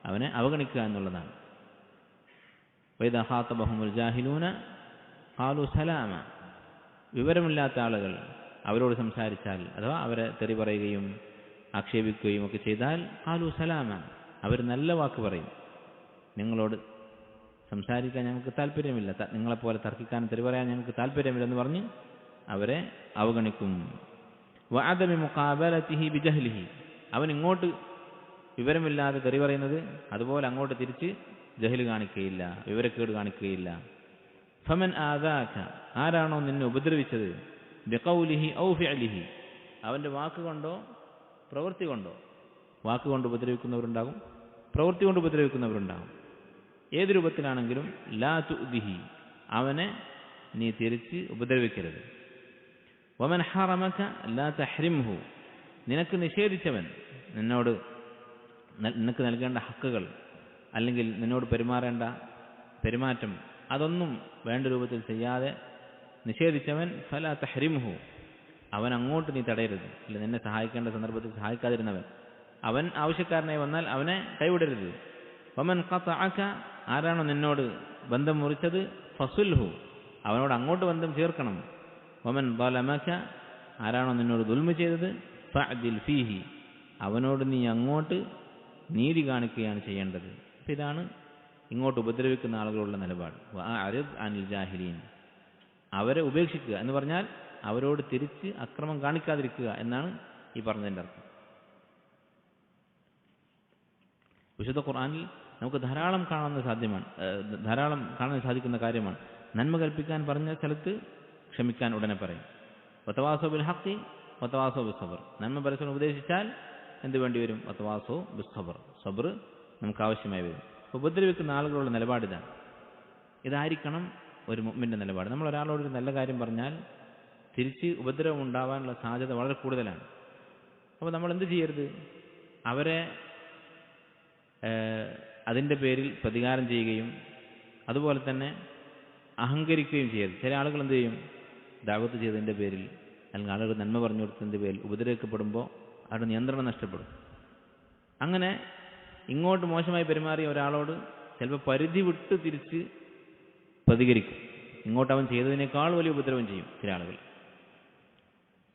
അവനെ അവഗണിക്കുക എന്നുള്ളതാണ്. വഇദാ ഖാതബഹുമുൽ ജാഹിലൂന ഖാലു സലാമ, വിവരമില്ലാത്ത ആളുകൾ അവരോട് സംസാരിച്ചാൽ അഥവാ അവരെ തെറി പറയുകയും ആക്ഷേപിക്കുകയും ഒക്കെ ചെയ്താൽ ഖാലു സലാമ, അവർ നല്ല വാക്ക് പറയും. നിങ്ങളോട് സംസാരിക്കാൻ ഞങ്ങൾക്ക് താല്പര്യമില്ല, നിങ്ങളെപ്പോലെ തർക്കിക്കാൻ തെറി പറയാൻ ഞങ്ങൾക്ക് താല്പര്യമില്ലെന്ന് പറഞ്ഞ് അവരെ അവഗണിക്കും. വഅദമി മുഖാബലതിഹി ബിജഹ്ലിഹി, അവൻ ഇങ്ങോട്ട് വിവരമില്ലാതെ തെറി പറയുന്നത് അതുപോലെ അങ്ങോട്ട് തിരിച്ച് ജഹ്ല് കാണിക്കുകയില്ല, വിവരക്കേട് കാണിക്കുകയില്ല. ഫമൻ ആദാക, ആരാണോ നിന്നെ ഉപദ്രവിച്ചത്, ബിഖൗലിഹി ഔ ഫിഅലിഹി, അവൻ്റെ വാക്കുകൊണ്ടോ പ്രവൃത്തി കൊണ്ടോ. വാക്കുകൊണ്ട് ഉപദ്രവിക്കുന്നവരുണ്ടാകും, പ്രവൃത്തി കൊണ്ട് ഉപദ്രവിക്കുന്നവരുണ്ടാകും. ഏത് രൂപത്തിലാണെങ്കിലും ലാ തുഅ്ദിഹി, അവനെ നീ തിരിച്ച് ഉപദ്രവിക്കരുത്. വമൻ ഹറമക ലാ തഹ്രിംഹു, നിനക്ക് നിഷേധിച്ചവൻ, നിനക്ക് നൽകേണ്ട ഹക്കുകൾ അല്ലെങ്കിൽ നിന്നോട് പെരുമാറേണ്ട പെരുമാറ്റം അതൊന്നും വേണ്ട രൂപത്തിൽ ചെയ്യാതെ നിഷേധിച്ചവൻ ഫലാ തഹ്രിംഹു, അവൻ അങ്ങോട്ട് നീ തടയരുത്. അല്ല, നിന്നെ സഹായിക്കേണ്ട സന്ദർഭത്തിൽ സഹായിക്കാതിരുന്നവൻ, അവൻ ആവശ്യക്കാരനായി വന്നാൽ അവനെ കൈവിടരുത്. വമൻ ഖതഅക, ആരാണോ നിന്നോട് ബന്ധം മുറിച്ചത്, ഫസുൽഹു, അവനോട് അങ്ങോട്ട് ബന്ധം ചേർക്കണം. വമൻ ളലമക, ആരാണോ നിന്നോട് ദുൽമ ചെയ്തത്, ഫഅദിൽ ഫീഹി, അവനോട് നീ അങ്ങോട്ട് നീതി കാണിക്കുകയാണ് ചെയ്യേണ്ടത്. അപ്പം ഇതാണ് ഇങ്ങോട്ട് ഉപദ്രവിക്കുന്ന ആളുകളുള്ള നിലപാട്. വഅരിദ് അനിൽ ജാഹിലീൻ, അവരെ ഉപേക്ഷിക്കുക എന്ന് പറഞ്ഞാൽ അവരോട് തിരിച്ച് അക്രമം കാണിക്കാതിരിക്കുക എന്നാണ് ഈ പറഞ്ഞതിൻ്റെ അർത്ഥം. വിശുദ്ധ ഖുർആനിൽ നമുക്ക് ധാരാളം കാണാൻ സാധിക്കുന്ന കാര്യമാണ്. നന്മ കൽപ്പിക്കാൻ പറഞ്ഞ സ്ഥലത്ത് ക്ഷമിക്കാൻ ഉടനെ പറയും. വതവാസോ ബിൽ ഹഖി വതവാസോ ബിസ്സബ്ർ, നന്മ പരസ്പരം ഉപദേശിച്ചാൽ എന്ത് വേണ്ടി വരും? വതവാസോ ബിസ്സബ്ർ, സബ്ർ നമുക്ക് ആവശ്യമായി വരും. ഉപദ്രവിക്കുന്ന ആളുകളുള്ള നിലപാടിതാണ്. ഇതായിരിക്കണം ഒരു മുഅ്മിന്റെ നിലപാട്. നമ്മൾ ഒരാളോടൊരു നല്ല കാര്യം പറഞ്ഞാൽ തിരിച്ച് ഉപദ്രവം ഉണ്ടാവാനുള്ള സാധ്യത വളരെ കൂടുതലാണ്. അപ്പോൾ നമ്മൾ എന്ത് ചെയ്യരുത്? അവരെ അതിൻ്റെ പേരിൽ പ്രതികാരം ചെയ്യുകയും അതുപോലെ തന്നെ അഹങ്കരിക്കുകയും ചെയ്യരുത്. ചില ആളുകൾ എന്ത് ചെയ്യും? ദഅവത്ത് ചെയ്തതിൻ്റെ പേരിൽ അല്ലെങ്കിൽ ആളുകൾ നന്മ പറഞ്ഞു കൊടുത്തതിൻ്റെ പേരിൽ ഉപദ്രവിക്കപ്പെടുമ്പോൾ അവരുടെ നിയന്ത്രണം നഷ്ടപ്പെടും. അങ്ങനെ ഇങ്ങോട്ട് മോശമായി പെരുമാറിയ ഒരാളോട് ചിലപ്പോൾ പരിധി വിട്ട് തിരിച്ച് പ്രതികരിക്കും. ഇങ്ങോട്ട് അവൻ ചെയ്തതിനേക്കാൾ വലിയ ഉപദ്രവം ചെയ്യും ചില ആളുകൾ.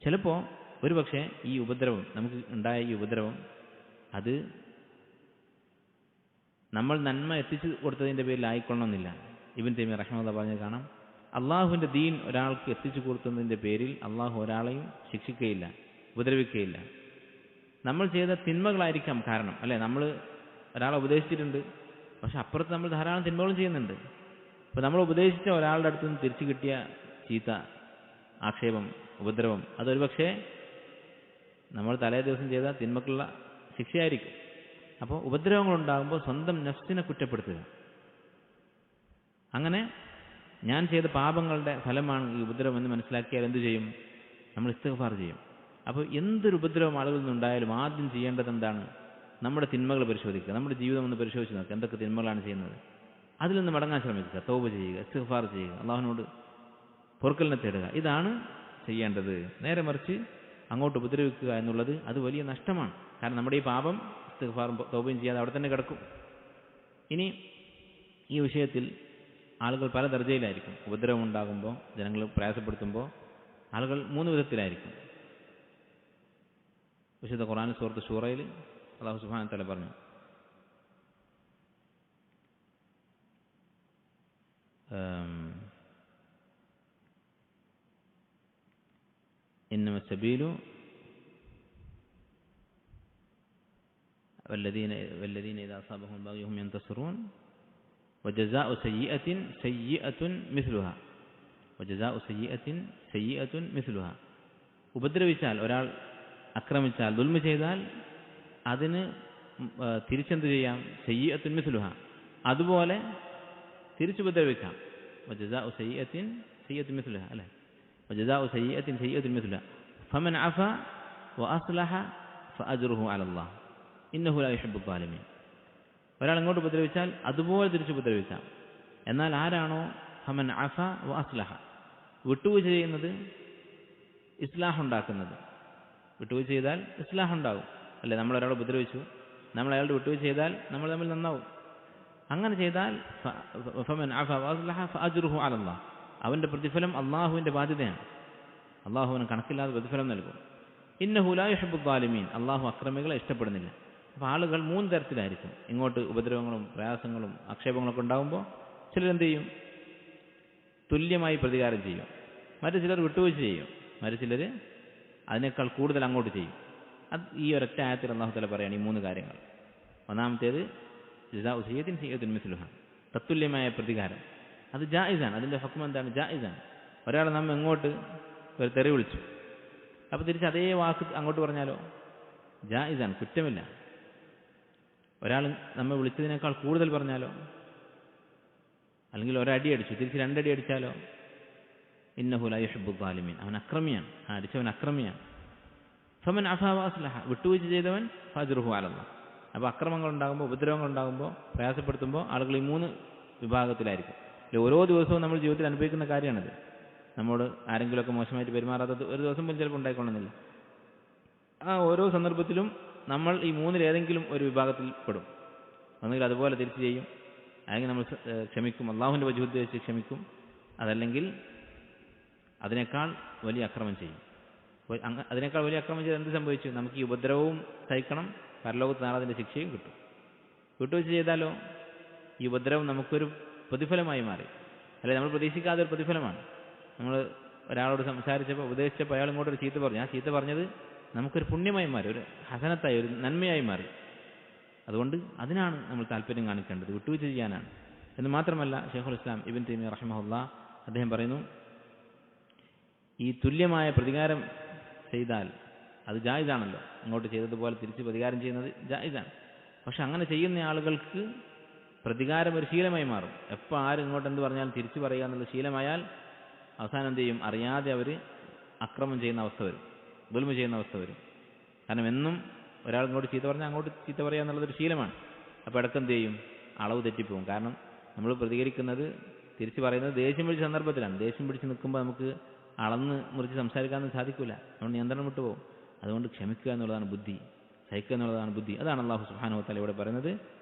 ചിലപ്പോൾ ഒരുപക്ഷെ ഈ ഉപദ്രവം, നമുക്ക് ഉണ്ടായ ഈ ഉപദ്രവം, അത് നമ്മൾ നന്മ എത്തിച്ചു കൊടുത്തതിൻ്റെ പേരിൽ ആയിക്കൊള്ളണമെന്നില്ല. ഇബ്നു തൈമിയ്യ റഹിമഹുല്ലാഹ് പറഞ്ഞത് കാണാം, അള്ളാഹുവിൻ്റെ ദീൻ ഒരാൾക്ക് എത്തിച്ചു കൊടുത്തതിൻ്റെ പേരിൽ അള്ളാഹു ഒരാളെയും ശിക്ഷിക്കുകയില്ല, ഉപദ്രവിക്കുകയില്ല. നമ്മൾ ചെയ്ത തിന്മകളായിരിക്കാം കാരണം, അല്ലേ? നമ്മൾ ഒരാളെ ഉപദേശിച്ചിട്ടുണ്ട്, പക്ഷെ അപ്പുറത്ത് നമ്മൾ ധാരാളം തിന്മകളും ചെയ്യുന്നുണ്ട്. അപ്പോൾ നമ്മൾ ഉപദേശിച്ച ഒരാളുടെ അടുത്ത് നിന്ന് തിരിച്ചു കിട്ടിയ ചീത്ത, ആക്ഷേപം, ഉപദ്രവം, അതൊരു പക്ഷേ നമ്മൾ തലേ ദിവസം ചെയ്ത തിന്മക്കുള്ള ശിക്ഷയായിരിക്കും. അപ്പോൾ ഉപദ്രവങ്ങളുണ്ടാകുമ്പോൾ സ്വന്തം നഫ്സിനെ കുറ്റപ്പെടുത്തുക. അങ്ങനെ ഞാൻ ചെയ്ത പാപങ്ങളുടെ ഫലമാണ് ഈ ഉപദ്രവം എന്ന് മനസ്സിലാക്കിയാൽ എന്തു ചെയ്യും? നമ്മൾ ഇസ്തിഗ്ഫാർ ചെയ്യും. അപ്പോൾ എന്തൊരു ഉപദ്രവം ആളുകളിൽ നിന്നുണ്ടായാലും ആദ്യം ചെയ്യേണ്ടത് എന്താണ്? നമ്മുടെ തിന്മകൾ പരിശോധിക്കുക, നമ്മുടെ ജീവിതം ഒന്ന് പരിശോധിച്ച് നോക്കുക, എന്തൊക്കെ തിന്മകളാണ് ചെയ്യുന്നത്. അതിൽ നിന്ന് മടങ്ങാൻ ശ്രമിക്കുക, തൗബ ചെയ്യുക, ഇസ്തിഗ്ഫാർ ചെയ്യുക, അള്ളാഹുവിനോട് പൊറുക്കലിനെ തേടുക, ഇതാണ് ചെയ്യേണ്ടത്. നേരെ മറിച്ച് അങ്ങോട്ട് ഉപദ്രവിക്കുക എന്നുള്ളത് അത് വലിയ നഷ്ടമാണ്. കാരണം നമ്മുടെ ഈ പാപം ഇസ്തിഗ്ഫാറും തൗബയും ചെയ്യാതെ അവിടെ തന്നെ കിടക്കും. ഇനി ഈ വിഷയത്തിൽ ആളുകൾ പല ദർജയിലായിരിക്കും. ഉപദ്രവം ഉണ്ടാകുമ്പോൾ, ജനങ്ങൾ പ്രയാസപ്പെടുത്തുമ്പോൾ ആളുകൾ 3 വിധത്തിലായിരിക്കും. വിശുദ്ധ ഖുർആൻ സൂറത്ത് ശൂറയിൽ അല്ലാഹു സുബ്ഹാനഹു വ തആല പറഞ്ഞു, ഇന്നമ സബീലു والذين إذا أصابهم بغي هم ينتصرون وجزاء سيئة سيئة مثلها وجزاء سيئة سيئة مثلها. ഉപദ്രവിച്ചാൽ, ഒരാൾ ആക്രമിച്ചാൽ, ദുൽമ ചെയ്താൽ അതിന് തിരിച്ചെന്ത് ചെയ്യാം? സയ്യിഅത്തുൻ മിസ്ലുഹ, അതുപോലെ തിരിച്ചുപദ്രവിക്കാം. വജസാഉ സയ്യിഅത്തിൻ സയ്യിഅത്തുൻ മിസ്ലുഹ, അല്ലേ? വജസാഉ സയ്യിഅത്തിൻ സയ്യിഅത്തുൻ മിസ്ലുഹ ഫമൻ അഫ വഅസ്ലഹ ഫഅജ്റുഹു അലല്ലാഹ് ഇന്നഹു ലാ യുഹിബ്ബുൽ ളാലിമീൻ. ഒരാൾ അങ്ങോട്ട് ഉപദ്രവിച്ചാൽ അതുപോലെ തിരിച്ചുപദ്രവിക്കാം. എന്നാൽ ആരാണോ ഫമൻ അഫ വഅസ്ലഹ, വിട്ടുവീഴ്ച ചെയ്യുന്നത്, ഇസ്ലാഹ് ഉണ്ടാക്കുന്നത്. വിട്ടുവീഴ്ച ചെയ്താൽ ഇസ്ലാഹ് ഉണ്ടാകും, അല്ലേ? നമ്മളൊരാളെ ഉപദ്രവിച്ചു, നമ്മൾ അയാളുടെ വിട്ടുവീഴ്ച ചെയ്താൽ നമ്മൾ തമ്മിൽ നന്നാവും. അങ്ങനെ ചെയ്താൽ ഫമൻ അഫ വഅസ്ലഹ ഫഅജ്റുഹു അലല്ലാഹ്, അവൻ്റെ പ്രതിഫലം അള്ളാഹുവിൻ്റെ ബാധ്യതയാണ്. അള്ളാഹുവിന് കണക്കില്ലാതെ പ്രതിഫലം നൽകും. ഇന്നഹു ലാ യുഹിബ്ബുൽ ളാലിമീൻ, അള്ളാഹു അക്രമികളെ ഇഷ്ടപ്പെടുന്നില്ല. അപ്പോൾ ആളുകൾ 3 തരത്തിലായിരിക്കും. ഇങ്ങോട്ട് ഉപദ്രവങ്ങളും പ്രയാസങ്ങളും ആക്ഷേപങ്ങളൊക്കെ ഉണ്ടാകുമ്പോൾ ചിലരെന്ത് ചെയ്യും? തുല്യമായി പ്രതികാരം ചെയ്യും. മറ്റു ചിലർ വിട്ടുവീഴ്ച ചെയ്യും. മറ്റു ചിലർ അതിനേക്കാൾ കൂടുതൽ അങ്ങോട്ട് ചെയ്യും. അത് ഈ ഒരൊറ്റ ആയത്തിൽ അല്ലാഹു തആല പറയാണ് ഈ 3 കാര്യങ്ങൾ. ഒന്നാമത്തേത് ജസാഉ സയ്യിഅത്തിൻ സയ്യിഅത്തുൻ മിസ്ലുഹ, തത്തുല്യമായ പ്രതികാരം. അത് ജായിസാണ്. അതിൻ്റെ ഹുക്ം എന്താണ്? ജായിസാണ്. ഒരാൾ നമ്മെ എങ്ങോട്ട് ഒരു തെറി വിളിച്ചു, അപ്പോൾ തിരിച്ച് അതേ വാക്ക് അങ്ങോട്ട് പറഞ്ഞാലോ? ജായിസാണ്, കുറ്റമില്ല. ഒരാൾ നമ്മെ വിളിച്ചതിനേക്കാൾ കൂടുതൽ പറഞ്ഞാലോ? അല്ലെങ്കിൽ ഒരടി അടിച്ചു, തിരിച്ച് 2 അടി അടിച്ചാലോ? ഇന്നഹു ലാ യുഹിബ്ബുൽ ളാലിമീൻ, അവൻ അക്രമിയാണ്, അടിച്ചവൻ അക്രമിയാണ്. ഫമൻ അഫാ വഅസ്ലഹ, വിട്ടുവീഴ്ച ചെയ്തവൻ ഫഅജ്റുഹു അലല്ലാഹ്. അപ്പോൾ അക്രമങ്ങൾ ഉണ്ടാകുമ്പോൾ, ഉപദ്രവങ്ങൾ ഉണ്ടാകുമ്പോൾ, പ്രയാസപ്പെടുത്തുമ്പോൾ ആളുകൾ ഈ 3 വിഭാഗത്തിലായിരിക്കും. ഓരോ ദിവസവും നമ്മൾ ജീവിതത്തിൽ അനുഭവിക്കുന്ന കാര്യമാണിത്. നമ്മോട് ആരെങ്കിലുമൊക്കെ മോശമായിട്ട് പെരുമാറാത്തത് ഒരു ദിവസം പോലും ചിലപ്പോൾ ഉണ്ടായിക്കൊള്ളുന്നില്ല. ആ ഓരോ സന്ദർഭത്തിലും നമ്മൾ ഈ 3-ൽ ഏതെങ്കിലും ഒരു വിഭാഗത്തിൽ പെടും. ഒന്നുകിൽ അതുപോലെ തിരിച്ചു ചെയ്യും, അല്ലെങ്കിൽ നമ്മൾ ക്ഷമിക്കും, അള്ളാഹുവിൻ്റെ വജഹ് ഉദ്ദേശിച്ച് ക്ഷമിക്കും, അതല്ലെങ്കിൽ അതിനേക്കാൾ വലിയ അക്രമം ചെയ്യും. അതിനേക്കാൾ വലിയ അക്രമം ചെയ്ത് എന്ത് സംഭവിച്ചു? നമുക്ക് ഈ ഉപദ്രവവും സഹിക്കണം, പരലോകത്ത് നാളെ അതിൻ്റെ ശിക്ഷയും കിട്ടും. വിട്ടുവീഴ്ച ചെയ്താലോ ഈ ഉപദ്രവം നമുക്കൊരു പ്രതിഫലമായി മാറി. അല്ലെ, നമ്മൾ പ്രതീക്ഷിക്കാതെ ഒരു പ്രതിഫലമാണ്. നമ്മൾ ഒരാളോട് സംസാരിച്ചപ്പോൾ, ഉപദേശിച്ചപ്പോൾ അയാൾ ഇങ്ങോട്ടൊരു ചീത്ത പറഞ്ഞു. ആ ചീത്ത പറഞ്ഞത് നമുക്കൊരു പുണ്യമായി മാറി, ഒരു ഹസനത്തായി, ഒരു നന്മയായി മാറി. അതുകൊണ്ട് അതിനാണ് നമ്മൾ താല്പര്യം കാണിക്കേണ്ടത്, വിട്ടുവീഴ്ച ചെയ്യാനാണ്. എന്ന് മാത്രമല്ല, ശൈഖുൽ ഇസ്ലാം ഇബ്നു തൈമിയ്യ റഹിമഹുല്ലാഹ് അദ്ദേഹം പറയുന്നു, ഈ തുല്യമായ പ്രതികാരം ചെയ്താൽ അത് ജായിസാണല്ലോ. അങ്ങോട്ട് ചെയ്തതുപോലെ തിരിച്ച് പ്രതികാരം ചെയ്യുന്നത് ജായിസാണ്. പക്ഷെ അങ്ങനെ ചെയ്യുന്ന ആളുകൾക്ക് പ്രതികാരം ഒരു ശീലമായി മാറും. എപ്പോൾ ആരും ഇങ്ങോട്ട് എന്ത് പറഞ്ഞാലും തിരിച്ചു പറയുക എന്നുള്ള ശീലമായാൽ അവസാനം എന്ത് ചെയ്യും? അറിയാതെ അവർ അക്രമം ചെയ്യുന്ന അവസ്ഥ വരും, ദുൽമ ചെയ്യുന്ന അവസ്ഥ വരും. കാരണം എന്നും ഒരാൾ ഇങ്ങോട്ട് ചീത്ത പറഞ്ഞാൽ അങ്ങോട്ട് ചീത്ത പറയുക എന്നുള്ളതൊരു ശീലമാണ്. അപ്പോൾ ഇടയ്ക്ക് എന്ത് ചെയ്യും? അളവ് തെറ്റിപ്പോവും. കാരണം നമ്മൾ പ്രതികരിക്കുന്നത്, തിരിച്ചു പറയുന്നത് ദേഷ്യം പിടിച്ച സന്ദർഭത്തിലാണ്. ദേഷ്യം പിടിച്ച് നിൽക്കുമ്പോൾ നമുക്ക് അളന്ന് മുറിച്ച് സംസാരിക്കാനൊന്നും സാധിക്കില്ല, നമ്മൾ നിയന്ത്രണം വിട്ടുപോകും. അതുകൊണ്ട് ക്ഷമിക്കുക എന്നുള്ളതാണ് ബുദ്ധി, സഹിക്കുക എന്നുള്ളതാണ് ബുദ്ധി. അതാണ് അല്ലാഹു സുബ്ഹാനഹു വ തആല ഇവിടെ പറയുന്നത്,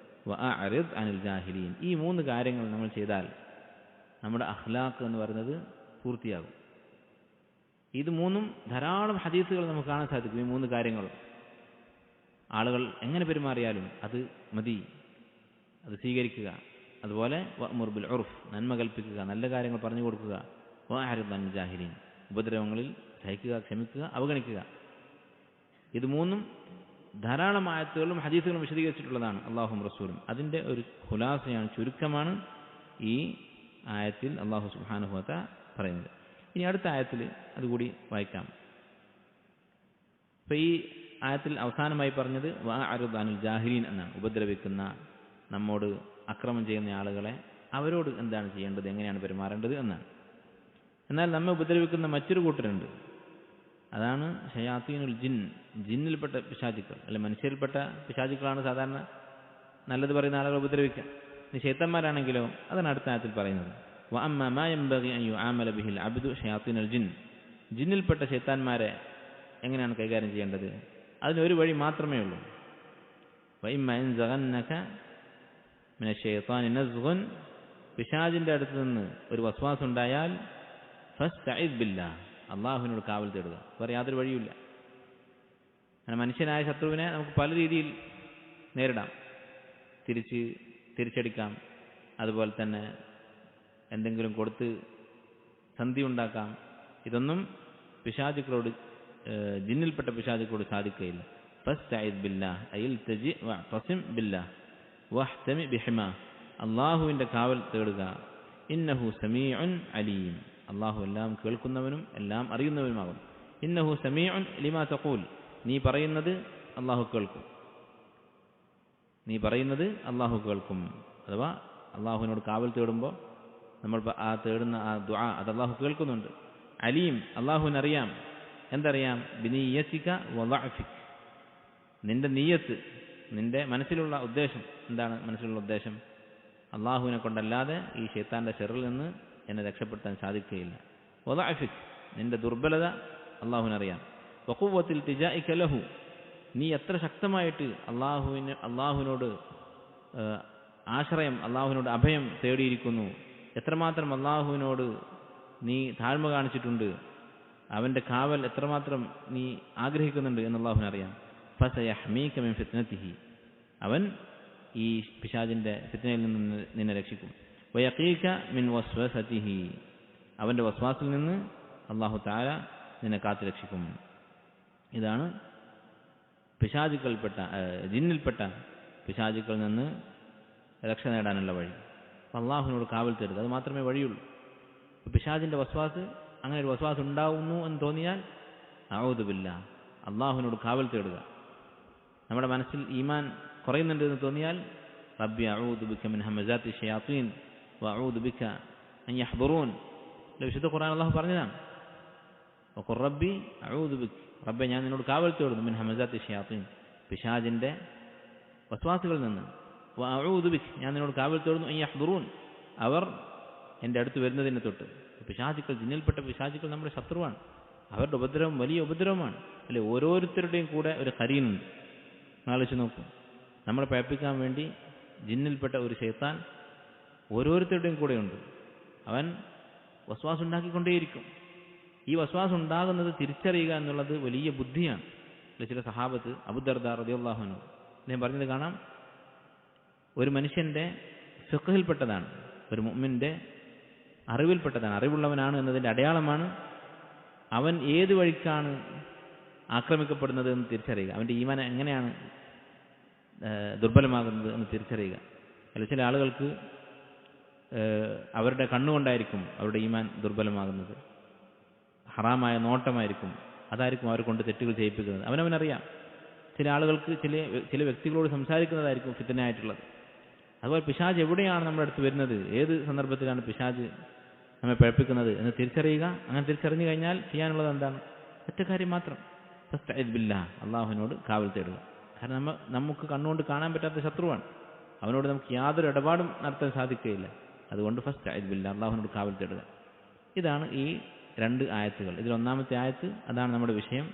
വഅഅറിദ് അനിൽ ജാഹിലീൻ. ഈ 3 കാര്യങ്ങൾ നമ്മൾ ചെയ്താൽ നമ്മുടെ അഖ്ലാഖ് എന്ന് പറയുന്നത് പൂർത്തിയാകും. ഇത് 3 ധാരാളം ഹദീസുകൾ നമുക്ക് കാണാൻ സാധിക്കും. ഈ 3 കാര്യങ്ങൾ ആളുകൾ എങ്ങനെ പെരുമാറിയാലും അത് മതി, അത് സ്വീകരിക്കുക. അതുപോലെ വഅ്മുർ ബിൽ ഉർഫ്, നന്മ കൽപ്പിക്കുക, നല്ല കാര്യങ്ങൾ പറഞ്ഞു കൊടുക്കുക. വഅഅറിദ് അനിൽ ജാഹിലീൻ, ഉപദ്രവങ്ങളിൽ സഹിക്കുക, ക്ഷമിക്കുക, അവഗണിക്കുക. ഇത് 3 ധാരാളം ആയത്തുകളും ഹദീസുകളും വിശദീകരിച്ചിട്ടുള്ളതാണ്, അള്ളാഹും റസൂലും. അതിൻ്റെ ഒരു ഖുലാസയാണ്, ചുരുക്കമാണ് ഈ ആയത്തിൽ അള്ളാഹു സുബ്ഹാനഹു വ തആല പറയുന്നത്. ഇനി അടുത്ത ആയത്തിൽ അതുകൂടി വായിക്കാം. അപ്പോൾ ഈ ആയത്തിൽ അവസാനമായി പറഞ്ഞത് വഅഅറിദ് അനിൽ ജാഹിലീൻ എന്നാണ്. ഉപദ്രവിക്കുന്ന, നമ്മോട് അക്രമം ചെയ്യുന്ന ആളുകളെ അവരോട് എന്താണ് ചെയ്യേണ്ടത്, എങ്ങനെയാണ് പെരുമാറേണ്ടത് എന്നാണ്. എന്നാൽ നമ്മെ ഉപദ്രവിക്കുന്ന മറ്റൊരു കൂട്ടരുണ്ട്, അതാണ് ശയാത്തീനുൽ ജിൻ, ജിന്നിൽപ്പെട്ട പിശാചുക്കൾ. അല്ലെ, മനുഷ്യരിൽപ്പെട്ട പിശാചുക്കളാണ് സാധാരണ നല്ലത് പറയുന്ന ആളുകൾ ഉപദ്രവിക്കുക. ഇനി ശൈത്താന്മാരാണെങ്കിലോ, അതാണ് അടുത്ത ആയത്തിൽ പറയുന്നത്. വഅമ്മ മാ യൻബഗി അൻ യുആമല ബിഹിൽ അബ്ദു ശയാത്തീനുൽ ജിൻ, ജിന്നിൽപ്പെട്ട ശൈത്താന്മാരെ എങ്ങനെയാണ് കൈകാര്യം ചെയ്യേണ്ടത്? അതിനൊരു വഴി മാത്രമേ ഉള്ളൂ. വഇമ്മ യൻസഗന്നക മിന ശൈത്താനി നസ്ഗുൻ, പിശാചിൻ്റെ അടുത്ത് നിന്ന് ഒരു വസ്വാസ് ഉണ്ടായാൽ ഫസ്തഇദ് ബില്ലാഹ്, അള്ളാഹുവിനോട് കാവൽ തേടുക. വേറെ യാതൊരു വഴിയുമില്ല. അങ്ങനെ മനുഷ്യനായ ശത്രുവിനെ നമുക്ക് പല രീതിയിൽ നേരിടാം. തിരിച്ചടിക്കാം, അതുപോലെ തന്നെ എന്തെങ്കിലും കൊടുത്ത് സന്ധി ഉണ്ടാക്കാം. ഇതൊന്നും പിശാചുക്കളോട്, ജിന്നിൽപ്പെട്ട പിശാചുക്കളോട് സാധിക്കുകയില്ല. ഫസ്തഇദ് ബില്ലാഹ് അയിൽതജി വഅ്തസിം ബില്ലാഹ് വഹ്തമി ബിഹിമാ, അള്ളാഹുവിൻ്റെ കാവൽ തേടുക. ഇന്നഹു സമീഉൻ അലീം, അള്ളാഹു എല്ലാം കേൾക്കുന്നവനും എല്ലാം അറിയുന്നവനുമാകും. ഇന്നഹു സമീഉൻ ലിമാ തഖൂൽ, നീ പറയുന്നത് അള്ളാഹു കേൾക്കും. നീ പറയുന്നത് അള്ളാഹു കേൾക്കും. അഥവാ അള്ളാഹുവിനോട് കാവൽ തേടുമ്പോൾ നമ്മൾ ആ തേടുന്ന ആ ദുആ അത് അള്ളാഹു കേൾക്കുന്നുണ്ട്. അലീം, അള്ളാഹുവിനറിയാം. എന്തറിയാം? ബിനിയ്യതിക വദഅഫിക, നിന്റെ നീയത്ത്, നിന്റെ മനസ്സിലുള്ള ഉദ്ദേശം എന്താണ്? മനസ്സിലുള്ള ഉദ്ദേശം അള്ളാഹുവിനെ കൊണ്ടല്ലാതെ ഈ ശൈത്താന്റെ ശർറിൽ നിന്ന് എന്നെ രക്ഷപ്പെടുത്താൻ സാധിക്കുകയില്ല. വദഅഫിക, നിന്റെ ദുർബലത അള്ളാഹുവിനറിയാം. വഖുവ്വത്തിൽ തിജാഇക ലഹു, നീ എത്ര ശക്തമായിട്ട് അള്ളാഹുവിനോട് ആശ്രയം, അള്ളാഹുവിനോട് അഭയം തേടിയിരിക്കുന്നു, എത്രമാത്രം അള്ളാഹുവിനോട് നീ താഴ്മ കാണിച്ചിട്ടുണ്ട്, അവൻ്റെ കാവൽ എത്രമാത്രം നീ ആഗ്രഹിക്കുന്നുണ്ട് എന്ന് അള്ളാഹുവിനറിയാം. ഫസയഹ്മീക മിൻ ഫിത്നതിഹി, അവൻ ഈ പിശാചിൻ്റെ ഫിത്നയിൽ നിന്ന് നിന്നെ രക്ഷിക്കും. വയഖീക മിൻ വസ്വസതിഹി, അവൻ്റെ വസ്വാസിൽ നിന്ന് അള്ളാഹു തആല നിന്നെ കാത്തു രക്ഷിക്കും. ഇതാണ് പിശാചുക്കൾപ്പെട്ട, ജിന്നിൽപ്പെട്ട പിശാചുക്കളിൽ നിന്ന് രക്ഷ നേടാനുള്ള വഴി. അള്ളാഹുവിനോട് കാവൽ തേടുക, അത് മാത്രമേ വഴിയുള്ളൂ. പിശാചിൻ്റെ വസ്വാസ്, അങ്ങനെ ഒരു വസ്വാസ് ഉണ്ടാവുന്നു എന്ന് തോന്നിയാൽ അഊദു ബില്ലാഹ്, അള്ളാഹുവിനോട് കാവൽ തേടുക. നമ്മുടെ മനസ്സിൽ ഈമാൻ കുറയുന്നുണ്ട് എന്ന് തോന്നിയാൽ റബ്ബി അഊദു ബിക മിൻ ഹമസാത്തി ശയാത്തീൻ വഅഊദു ബിക അൻ യഹ്ദുറൂൻ, വിശുദ്ധ ഖുർആൻ അള്ളാഹു പറഞ്ഞതാണ്. വഖുർ റബ്ബി അഊദു ബിക, റബ്ബെ ഞാൻ നിന്നോട് കാവൽ തേടുന്നു, മിൻ ഹമസാത്തി ശയാത്തീൻ, പിശാചിൻ്റെ വസ്വാസുകളിൽ നിന്ന്. വഅഊദു ബിക, ഞാൻ നിന്നോട് കാവൽ തേടുന്നു, അൻ യഹ്ദുറൂൻ, അവർ എൻ്റെ അടുത്ത് വരുന്നതിനെ തൊട്ട്. പിശാചുക്കൾ, ജിന്നിൽപ്പെട്ട പിശാചുക്കൾ നമ്മുടെ ശത്രുവാണ്. അവരുടെ ഉപദ്രവം വലിയ ഉപദ്രവമാണ്. അല്ലെ, ഓരോരുത്തരുടെയും കൂടെ ഒരു കരീനുണ്ട്. ആലോചിച്ച് നോക്കൂ, നമ്മളെ പേപ്പിക്കാൻ വേണ്ടി ജിന്നിൽപ്പെട്ട ഒരു ശൈത്താൻ ഓരോരുത്തരുടെയും കൂടെയുണ്ട്. അവൻ വസ്വാസ് ഉണ്ടാക്കിക്കൊണ്ടേയിരിക്കും. ഈ വസ്വാസ് ഉണ്ടാകുന്നത് തിരിച്ചറിയുക എന്നുള്ളത് വലിയ ബുദ്ധിയാണ്. ചില സഹാബത്ത്, അബൂദർദ റളിയല്ലാഹു അൻഹു അദ്ദേഹം പറഞ്ഞത് കാണാം, ഒരു മനുഷ്യൻ്റെ ഫിഖ്ഹിൽപ്പെട്ടതാണ്, ഒരു മുഅ്മിന്റെ അറിവിൽപ്പെട്ടതാണ്, അറിവുള്ളവനാണ് എന്നതിൻ്റെ അടയാളമാണ് അവൻ ഏത് വഴിക്കാണ് ആക്രമിക്കപ്പെടുന്നത് എന്ന് തിരിച്ചറിയുക, അവൻ്റെ ഈമാൻ എങ്ങനെയാണ് ദുർബലമാകുന്നത് എന്ന് തിരിച്ചറിയുക. അല്ല, ചില ആളുകൾക്ക് അവരുടെ കണ്ണുകൊണ്ടായിരിക്കും അവരുടെ ഈമാൻ ദുർബലമാകുന്നത്, ഹറാമായ നോട്ടമായിരിക്കും, അതായിരിക്കും അവരെ കൊണ്ട് തെറ്റുകൾ ചെയ്യിപ്പിക്കുന്നത്, അവനവനറിയാം. ചില ആളുകൾക്ക് ചില വ്യക്തികളോട് സംസാരിക്കുന്നതായിരിക്കും ഫിത്നയായിട്ടുള്ളത്. അതുപോലെ പിശാച് എവിടെയാണ് നമ്മുടെ അടുത്ത് വരുന്നത്, ഏത് സന്ദർഭത്തിലാണ് പിശാച് നമ്മെ പഴപ്പിക്കുന്നത് എന്ന് തിരിച്ചറിയുക. അങ്ങനെ തിരിച്ചറിഞ്ഞു കഴിഞ്ഞാൽ ചെയ്യാനുള്ളത് എന്താണ്? ഒറ്റ കാര്യം മാത്രം, ഫസ്തഇദ് ബില്ലാഹ്, അള്ളാഹുവിനോട് കാവൽ തേടുക. കാരണം നമുക്ക് കണ്ണുകൊണ്ട് കാണാൻ പറ്റാത്ത ശത്രുവാണ്, അവനോട് നമുക്ക് യാതൊരു ഇടപാടും നടത്താൻ സാധിക്കുകയില്ല. അതുകൊണ്ട് ഫസ്തഇദ് ബില്ലാഹ്, അള്ളാഹുവിനോട് കാവൽ തേടുക. ഇതാണ് ഈ രണ്ട് ആയത്തുകൾ. ഇതിൽ ഒന്നാമത്തെ ആയത്ത്, അതാണ് നമ്മുടെ വിഷയം,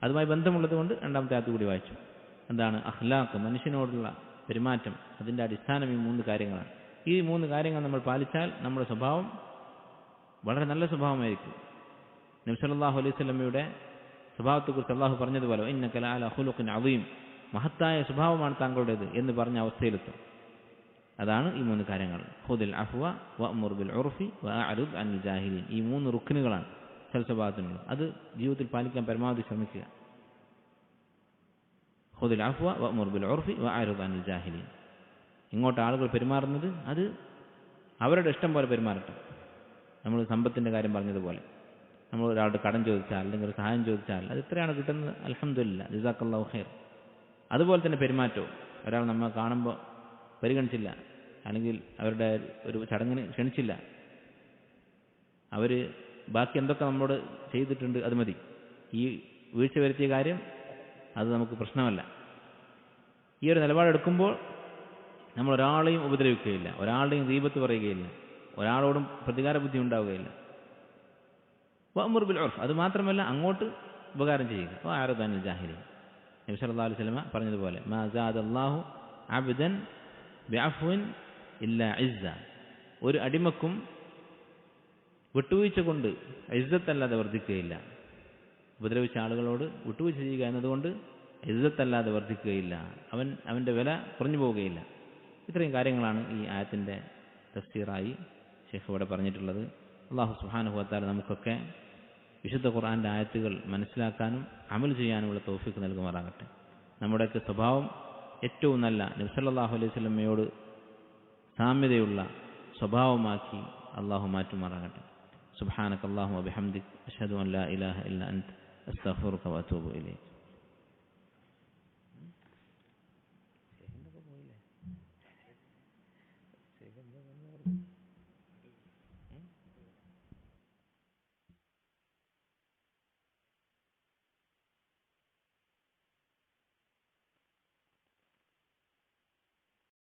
അതുമായി ബന്ധമുള്ളത് കൊണ്ട് രണ്ടാമത്തെ ആയത്ത് കൂടി വായിച്ചു. എന്താണ്? അഖ്ലാഖ്, മനുഷ്യനോടുള്ള പെരുമാറ്റം, അതിൻ്റെ അടിസ്ഥാനം ഈ മൂന്ന് കാര്യങ്ങളാണ്. ഈ മൂന്ന് കാര്യങ്ങൾ നമ്മൾ പാലിച്ചാൽ നമ്മുടെ സ്വഭാവം വളരെ നല്ല സ്വഭാവമായിരിക്കും. നബി സല്ലല്ലാഹു അലൈഹി വസല്ലമയുടെ സ്വഭാവത്തെക്കുറിച്ച് അള്ളാഹു പറഞ്ഞതുപോലെ ഇന്നക ലഅലാ ഖുലുഖിൻ അദീം, മഹത്തായ സ്വഭാവമാണ് താങ്കളുടേത് എന്ന് പറഞ്ഞ അവസ്ഥയിലെത്തും. അതാണ് ഈ മൂന്ന് കാര്യങ്ങൾ. ഖുദിൽ അഫ്വ വഅ്മുർ ബിൽ ഉർഫി വഅഅ്റിദ് അനിൽ ജാഹിലീൻ. ഈ മൂന്ന് റുക്നുകളാണ് സൽസ്വഭാവത്തിനുള്ളത്. അത് ജീവിതത്തിൽ പാലിക്കാൻ പരമാവധി ശ്രമിക്കുക. ഖുദിൽ അഫ്വ വഅ്മുർ ബിൽ ഉർഫി വഅഅ്റിദ് അനിൽ ജാഹിലീൻ. ഇങ്ങോട്ട് ആളുകൾ പെരുമാറുന്നത് അത് അവരുടെ ഇഷ്ടം പോലെ പെരുമാറട്ടെ. നമ്മൾ സമ്പത്തിൻ്റെ കാര്യം പറഞ്ഞതുപോലെ, നമ്മൾ ഒരാളുടെ കടം ചോദിച്ചാൽ അല്ലെങ്കിൽ ഒരു സഹായം ചോദിച്ചാൽ അത് എത്രയാണ് കിട്ടുന്നത്, അൽഹംദുലില്ലാ, ജസാക്കല്ലാഹു ഖൈർ. അതുപോലെ തന്നെ പെരുമാറ്റവും, ഒരാൾ നമ്മെ കാണുമ്പോൾ പരിഗണിച്ചില്ല, അല്ലെങ്കിൽ അവരുടെ ഒരു ചടങ്ങിന് ക്ഷണിച്ചില്ല, അവർ ബാക്കി എന്തൊക്കെ നമ്മോട് ചെയ്തിട്ടുണ്ട് അത് മതി, ഈ വീഴ്ച വരുത്തിയ കാര്യം അത് നമുക്ക് പ്രശ്നമല്ല. ഈ ഒരു നിലപാടെടുക്കുമ്പോൾ നമ്മൾ ഒരാളെയും ഉപദ്രവിക്കുകയില്ല, ഒരാളുടെയും ഗീബത്ത് പറയുകയില്ല, ഒരാളോടും പ്രതികാര ബുദ്ധി ഉണ്ടാവുകയില്ല. വഅ്മുർ ബിൽ ഉർഫ്, അത് മാത്രമല്ല അങ്ങോട്ട് ഉപകാരം ചെയ്യുക. വഅഅ്റിദ് അനിൽ ജാഹിലീൻ, നബി സല്ലല്ലാഹു അലൈഹി വസല്ലം പറഞ്ഞതുപോലെ മാ സാദല്ലാഹു അബ്ദൻ ബിഅഫ്വിൻ ഇല്ലാ ഇസ്സ, ഒരു അടിമക്കും വിട്ടുവീഴ്ച കൊണ്ട് ഇസ്സത്തല്ലാതെ വർദ്ധിക്കുകയില്ല. ഉപദ്രവിച്ച ആളുകളോട് വിട്ടുവീഴ്ച ചെയ്യുക എന്നതുകൊണ്ട് ഇസ്സത്തല്ലാതെ വർദ്ധിക്കുകയില്ല, അവൻ്റെ വില കുറഞ്ഞു പോവുകയില്ല. ഇത്രയും കാര്യങ്ങളാണ് ഈ ആയത്തിൻ്റെ തഫ്സീറായി ശൈഖ് ഇവിടെ പറഞ്ഞിട്ടുള്ളത്. അല്ലാഹു സുബ്ഹാനഹു വ തആല നമുക്കൊക്കെ വിശുദ്ധ ഖുർആൻ്റെ ആയത്തുകൾ മനസ്സിലാക്കാനും അമൽ ചെയ്യാനുമുള്ള തൗഫീഖ് നൽകുമാറാകട്ടെ. നമ്മുടെയൊക്കെ സ്വഭാവം ഏറ്റവും നല്ല നബി സല്ലല്ലാഹു അലൈഹി വസല്ലമയോട് സാമ്യതയുള്ള സ്വഭാവമാക്കി അല്ലാഹു മാറ്റുമാറാകട്ടെ. സുബ്ഹാനക അല്ലാഹുമ്മ വബിഹംദിക അഷ്ഹദു അൻ ലാ ഇലാഹ ഇല്ല അൻത അസ്തഗ്ഫിറുക വഅതൂബു ഇലൈക്.